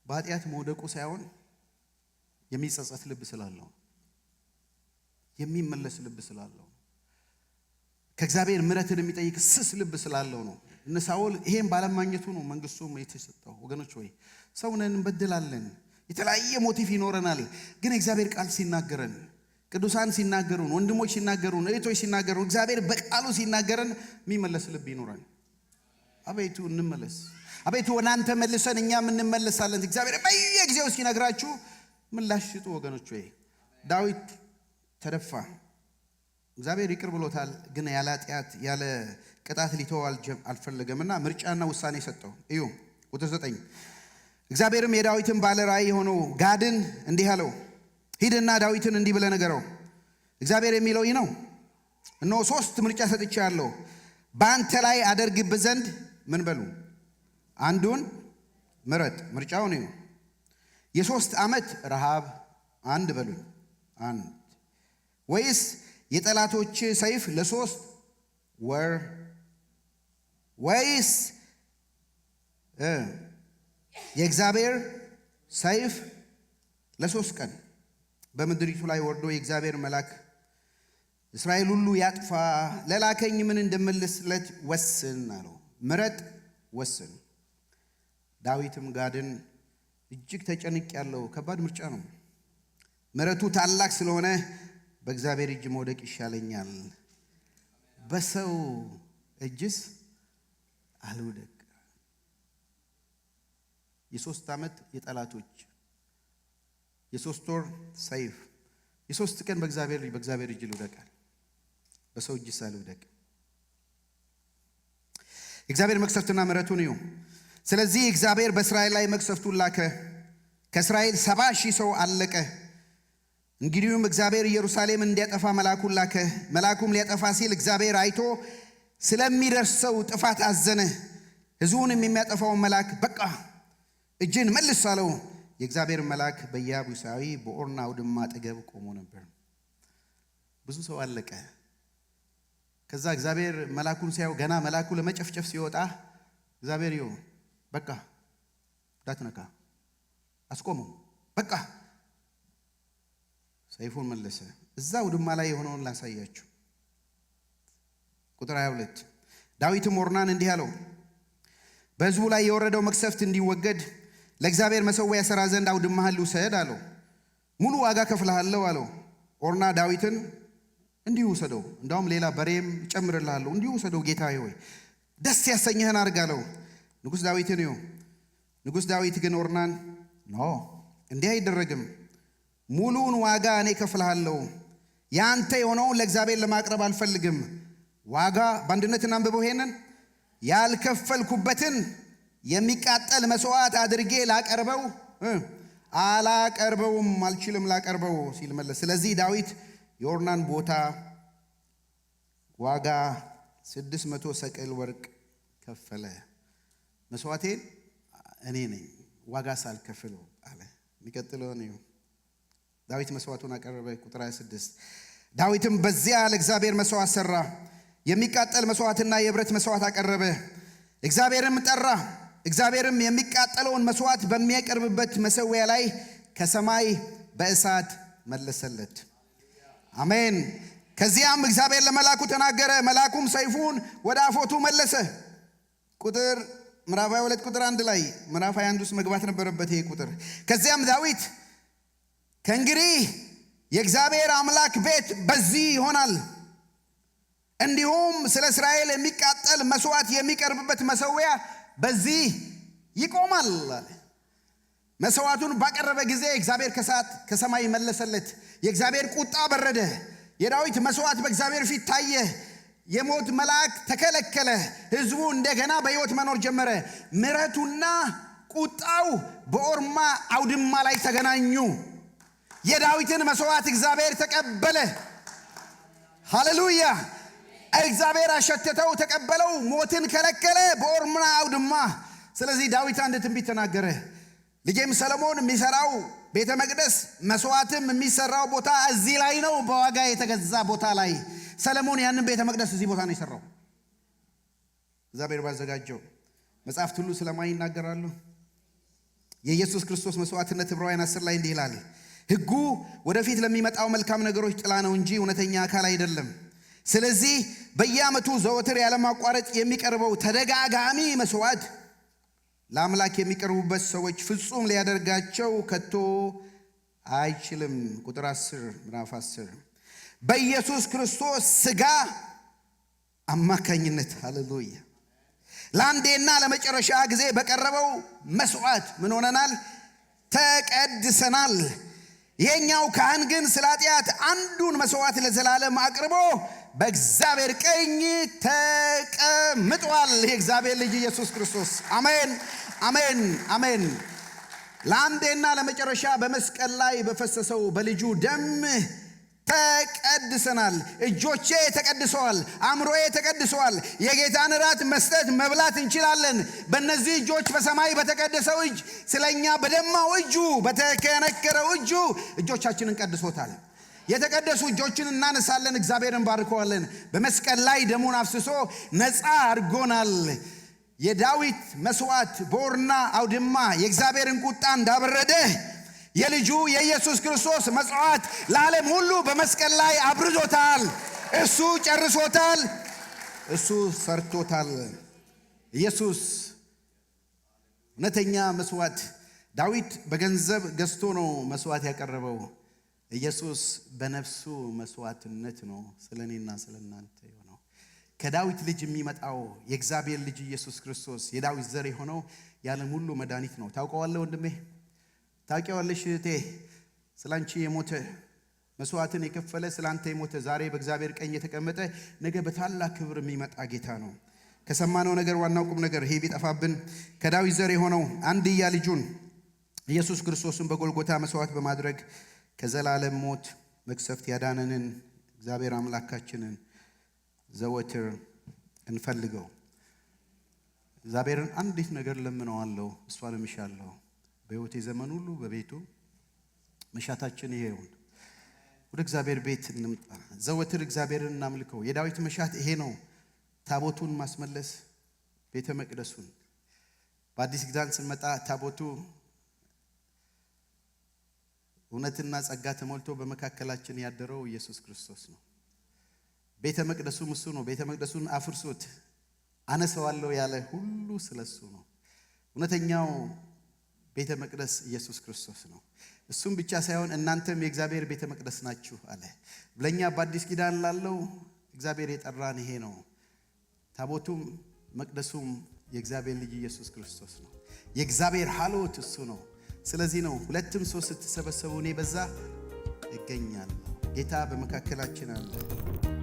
በኃጢአት መውደቁ ሳይሆን የሚጸጸት ልብ ስላለው፣ የሚመለስ ልብ ስላለው፣ ከእግዚአብሔር ምሕረትን የሚጠይቅ ስስ ልብ ስላለው ነው። እነ ሳኦል ይሄን ባለማግኘቱ ነው መንግስቱም የተሰጠው። ወገኖች ወይ ሰው ነን፣ እንበድላለን፣ የተለያየ ሞቲቭ ይኖረናል። ግን እግዚአብሔር ቃል ሲናገረን፣ ቅዱሳን ሲናገሩን፣ ወንድሞች ሲናገሩን፣ እህቶች ሲናገሩን፣ እግዚአብሔር በቃሉ ሲናገረን የሚመለስ ልብ ይኖራል። አቤቱ እንመለስ፣ አቤቱ ወደ አንተ መልሰን እኛም እንመለሳለን። እግዚአብሔር በየጊዜው ሲነግራችሁ ምላሽ ስጡ ወገኖች ወይ። ዳዊት ተደፋ፣ እግዚአብሔር ይቅር ብሎታል። ግን ያለ ኃጢአት ያለ ቅጣት ሊተው አልፈለገምና ምርጫና ውሳኔ ሰጠው። እዩ ቁጥር 9 እግዚአብሔርም የዳዊትን ባለ ራእይ የሆነው ጋድን እንዲህ አለው፣ ሂድና ዳዊትን እንዲህ ብለህ ንገረው፣ እግዚአብሔር የሚለው ይህ ነው፣ እነሆ 3 ምርጫ ሰጥቼአለሁ፣ በአንተ ላይ አደርግብህ ዘንድ ምን በሉ አንዱን ምረጥ። ምርጫውን እዩ፣ የ3 ዓመት ረሃብ 1 በሉኝ 1፣ ወይስ የጠላቶች ሰይፍ ለ3 ወር ወይስ የእግዚአብሔር ሰይፍ ለ3 ቀን በምድሪቱ ላይ ወርዶ የእግዚአብሔር መልአክ እስራኤል ሁሉ ያጥፋ ለላከኝ ምን እንደምልስለት ወስን አለው። ምረጥ፣ ወስን። ዳዊትም ጋድን እጅግ ተጨንቄያለሁ። ከባድ ምርጫ ነው። ምሕረቱ ታላቅ ስለሆነ በእግዚአብሔር እጅ መውደቅ ይሻለኛል፣ በሰው እጅስ አልውደቅ። የ3 ዓመት የጠላቶች የ3 ወር ሰይፍ የ3 ቀን በእግዚአብሔር እጅ ልውደቃል፣ በሰው እጅስ አልውደቅ። እግዚአብሔር መቅሰፍትና ምሕረቱን እዩ። ስለዚህ እግዚአብሔር በእስራኤል ላይ መቅሰፍቱን ላከ። ከእስራኤል 70,000 ሰው አለቀ። እንግዲሁም እግዚአብሔር ኢየሩሳሌምን እንዲያጠፋ መልአኩን ላከ። መልአኩም ሊያጠፋ ሲል እግዚአብሔር አይቶ ስለሚደርሰው ጥፋት አዘነ። ሕዝቡንም የሚያጠፋውን መልአክ በቃ እጅን መልስ አለው። የእግዚአብሔር መልአክ በኢያቡሳዊ በኦርና አውድማ አጠገብ ቆሞ ነበር። ብዙ ሰው አለቀ። ከዛ እግዚአብሔር መልአኩን ሲያየው ገና መልአኩ ለመጨፍጨፍ ሲወጣ እግዚአብሔር ይው በቃ ዳትነካ አስቆመው። በቃ ሰይፉን መለሰ። እዛ አውድማ ላይ የሆነውን ላሳያችሁ። ቁጥር 22 ዳዊትም ኦርናን እንዲህ አለው፣ በሕዝቡ ላይ የወረደው መቅሰፍት እንዲወገድ ለእግዚአብሔር መሠዊያ ሠራ ዘንድ አውድማህን ልውሰድ አለው። ሙሉ ዋጋ ከፍልሃለሁ አለው። ኦርና ዳዊትን እንዲሁ ውሰደው፣ እንዳውም ሌላ በሬም እጨምርልሃለሁ፣ እንዲሁ ውሰደው ጌታዬ ሆይ ደስ ያሰኘህን አድርግ አለው። ንጉሥ ዳዊትን ይው ንጉሥ ዳዊት ግን ኦርናን ኖ እንዲህ አይደረግም፣ ሙሉውን ዋጋ እኔ ከፍልሃለሁ፣ ያንተ የሆነውን ለእግዚአብሔር ለማቅረብ አልፈልግም። ዋጋ በአንድነት እናንብበው። ይሄንን ያልከፈልኩበትን የሚቃጠል መስዋዕት አድርጌ ላቀርበው አላቀርበውም፣ አልችልም ላቀርበው ሲል መለስ። ስለዚህ ዳዊት የኦርናን ቦታ ዋጋ 600 ሰቅል ወርቅ ከፈለ። መስዋዕቴን እኔ ነኝ ዋጋ ሳልከፍለው አለ። የሚቀጥለው ነው። ዳዊት መስዋዕቱን አቀረበ። ቁጥር 26 ዳዊትም በዚያ ለእግዚአብሔር መስዋዕት ሰራ፣ የሚቃጠል መስዋዕትና የብረት መስዋዕት አቀረበ። እግዚአብሔርም ጠራ። እግዚአብሔርም የሚቃጠለውን መስዋዕት በሚያቀርብበት መሠዊያ ላይ ከሰማይ በእሳት መለሰለት። አሜን። ከዚያም እግዚአብሔር ለመልአኩ ተናገረ፣ መልአኩም ሰይፉን ወደ አፎቱ መለሰ። ምዕራፍ 22 ቁጥር 1 ላይ ምዕራፍ 21 ውስጥ መግባት ነበረበት ይሄ ቁጥር። ከዚያም ዳዊት ከእንግዲህ የእግዚአብሔር አምላክ ቤት በዚህ ይሆናል፣ እንዲሁም ስለ እስራኤል የሚቃጠል መስዋዕት የሚቀርብበት መሠዊያ በዚህ ይቆማል አለ። መስዋዕቱን ባቀረበ ጊዜ እግዚአብሔር ከሰማይ መለሰለት። የእግዚአብሔር ቁጣ በረደ። የዳዊት መስዋዕት በእግዚአብሔር ፊት ታየ። የሞት መልአክ ተከለከለ። ሕዝቡ እንደገና በሕይወት መኖር ጀመረ። ምሕረቱና ቁጣው በኦርማ አውድማ ላይ ተገናኙ። የዳዊትን መስዋዕት እግዚአብሔር ተቀበለ። ሃሌሉያ! እግዚአብሔር አሸተተው፣ ተቀበለው፣ ሞትን ከለከለ በኦርማ አውድማ። ስለዚህ ዳዊት አንድ ትንቢት ተናገረ። ልጄም ሰሎሞን የሚሰራው ቤተ መቅደስ መስዋዕትም የሚሰራው ቦታ እዚህ ላይ ነው፣ በዋጋ የተገዛ ቦታ ላይ። ሰሎሞን ያንን ቤተ መቅደስ እዚህ ቦታ ነው የሰራው። እግዚአብሔር ባዘጋጀው መጽሐፍት ሁሉ ስለማን ይናገራሉ? የኢየሱስ ክርስቶስ መስዋዕትነት ዕብራውያን 10 ላይ እንዲህ ይላል፣ ሕጉ ወደፊት ለሚመጣው መልካም ነገሮች ጥላ ነው እንጂ እውነተኛ አካል አይደለም። ስለዚህ በየዓመቱ ዘወትር ያለማቋረጥ የሚቀርበው ተደጋጋሚ መስዋዕት ለአምላክ የሚቀርቡበት ሰዎች ፍጹም ሊያደርጋቸው ከቶ አይችልም። ቁጥር 10 ምዕራፍ 10 በኢየሱስ ክርስቶስ ሥጋ አማካኝነት ሃሌሉያ ለአንዴና ለመጨረሻ ጊዜ በቀረበው መስዋዕት ምን ሆነናል? ተቀድሰናል። ይሄኛው ካህን ግን ስለ ኃጢአት አንዱን መስዋዕት ለዘላለም አቅርቦ በእግዚአብሔር ቀኝ ተቀምጧል። የእግዚአብሔር ልጅ ኢየሱስ ክርስቶስ አሜን፣ አሜን፣ አሜን። ለአንዴና ለመጨረሻ በመስቀል ላይ በፈሰሰው በልጁ ደም ተቀድሰናል። እጆቼ ተቀድሰዋል፣ አእምሮዬ ተቀድሰዋል። የጌታን እራት መስጠት መብላት እንችላለን። በእነዚህ እጆች በሰማይ በተቀደሰው እጅ ስለኛ በደማው እጁ በተከነከረው እጁ እጆቻችንን ቀድሶታል። የተቀደሱ እጆችን እናነሳለን፣ እግዚአብሔርን ባርከዋለን። በመስቀል ላይ ደሙን አፍስሶ ነፃ አድርጎናል። የዳዊት መስዋዕት በኦርና አውድማ የእግዚአብሔርን ቁጣ እንዳበረደ የልጁ የኢየሱስ ክርስቶስ መስዋዕት ለዓለም ሁሉ በመስቀል ላይ አብርዞታል። እሱ ጨርሶታል። እሱ ሰርቶታል። ኢየሱስ እውነተኛ መስዋዕት። ዳዊት በገንዘብ ገዝቶ ነው መስዋዕት ያቀረበው። ኢየሱስ በነፍሱ መስዋዕትነት ነው ስለኔና ስለናንተ የሆነው። ከዳዊት ልጅ የሚመጣው የእግዚአብሔር ልጅ ኢየሱስ ክርስቶስ የዳዊት ዘር የሆነው የዓለም ሁሉ መድኃኒት ነው። ታውቀዋለህ ወንድሜ፣ ታውቂዋለሽ እህቴ። ስላንቺ የሞተ መስዋዕትን የከፈለ ስላንተ የሞተ ዛሬ በእግዚአብሔር ቀኝ የተቀመጠ ነገ በታላቅ ክብር የሚመጣ ጌታ ነው። ከሰማነው ነገር ዋናው ቁም ነገር ይሄ ቢጠፋብን ከዳዊት ዘር የሆነው አንድያ ልጁን ኢየሱስ ክርስቶስን በጎልጎታ መስዋዕት በማድረግ ከዘላለም ሞት መቅሰፍት ያዳነንን እግዚአብሔር አምላካችንን ዘወትር እንፈልገው። እግዚአብሔርን አንዲት ነገር ለምነዋለሁ፣ እሷንም እሻለሁ። በሕይወቴ ዘመን ሁሉ በቤቱ መሻታችን ይሄ ይሁን። ወደ እግዚአብሔር ቤት እንምጣ። ዘወትር እግዚአብሔርን እናምልከው። የዳዊት መሻት ይሄ ነው። ታቦቱን ማስመለስ፣ ቤተ መቅደሱን። በአዲስ ኪዳን ስንመጣ ታቦቱ እውነትና ጸጋ ተሞልቶ በመካከላችን ያደረው ኢየሱስ ክርስቶስ ነው። ቤተ መቅደሱም እሱ ነው። ቤተ መቅደሱን አፍርሶት አነሳዋለሁ ያለ ሁሉ ስለሱ ነው። እውነተኛው ቤተ መቅደስ ኢየሱስ ክርስቶስ ነው። እሱም ብቻ ሳይሆን እናንተም የእግዚአብሔር ቤተ መቅደስ ናችሁ አለ። ለኛ በአዲስ ኪዳን ላለው እግዚአብሔር የጠራን ይሄ ነው። ታቦቱም መቅደሱም የእግዚአብሔር ልጅ ኢየሱስ ክርስቶስ ነው። የእግዚአብሔር ሀሎት እሱ ነው። ስለዚህ ነው ሁለትም ሶስት ስትሰበሰቡ እኔ በዛ እገኛለሁ። ጌታ በመካከላችን አለ።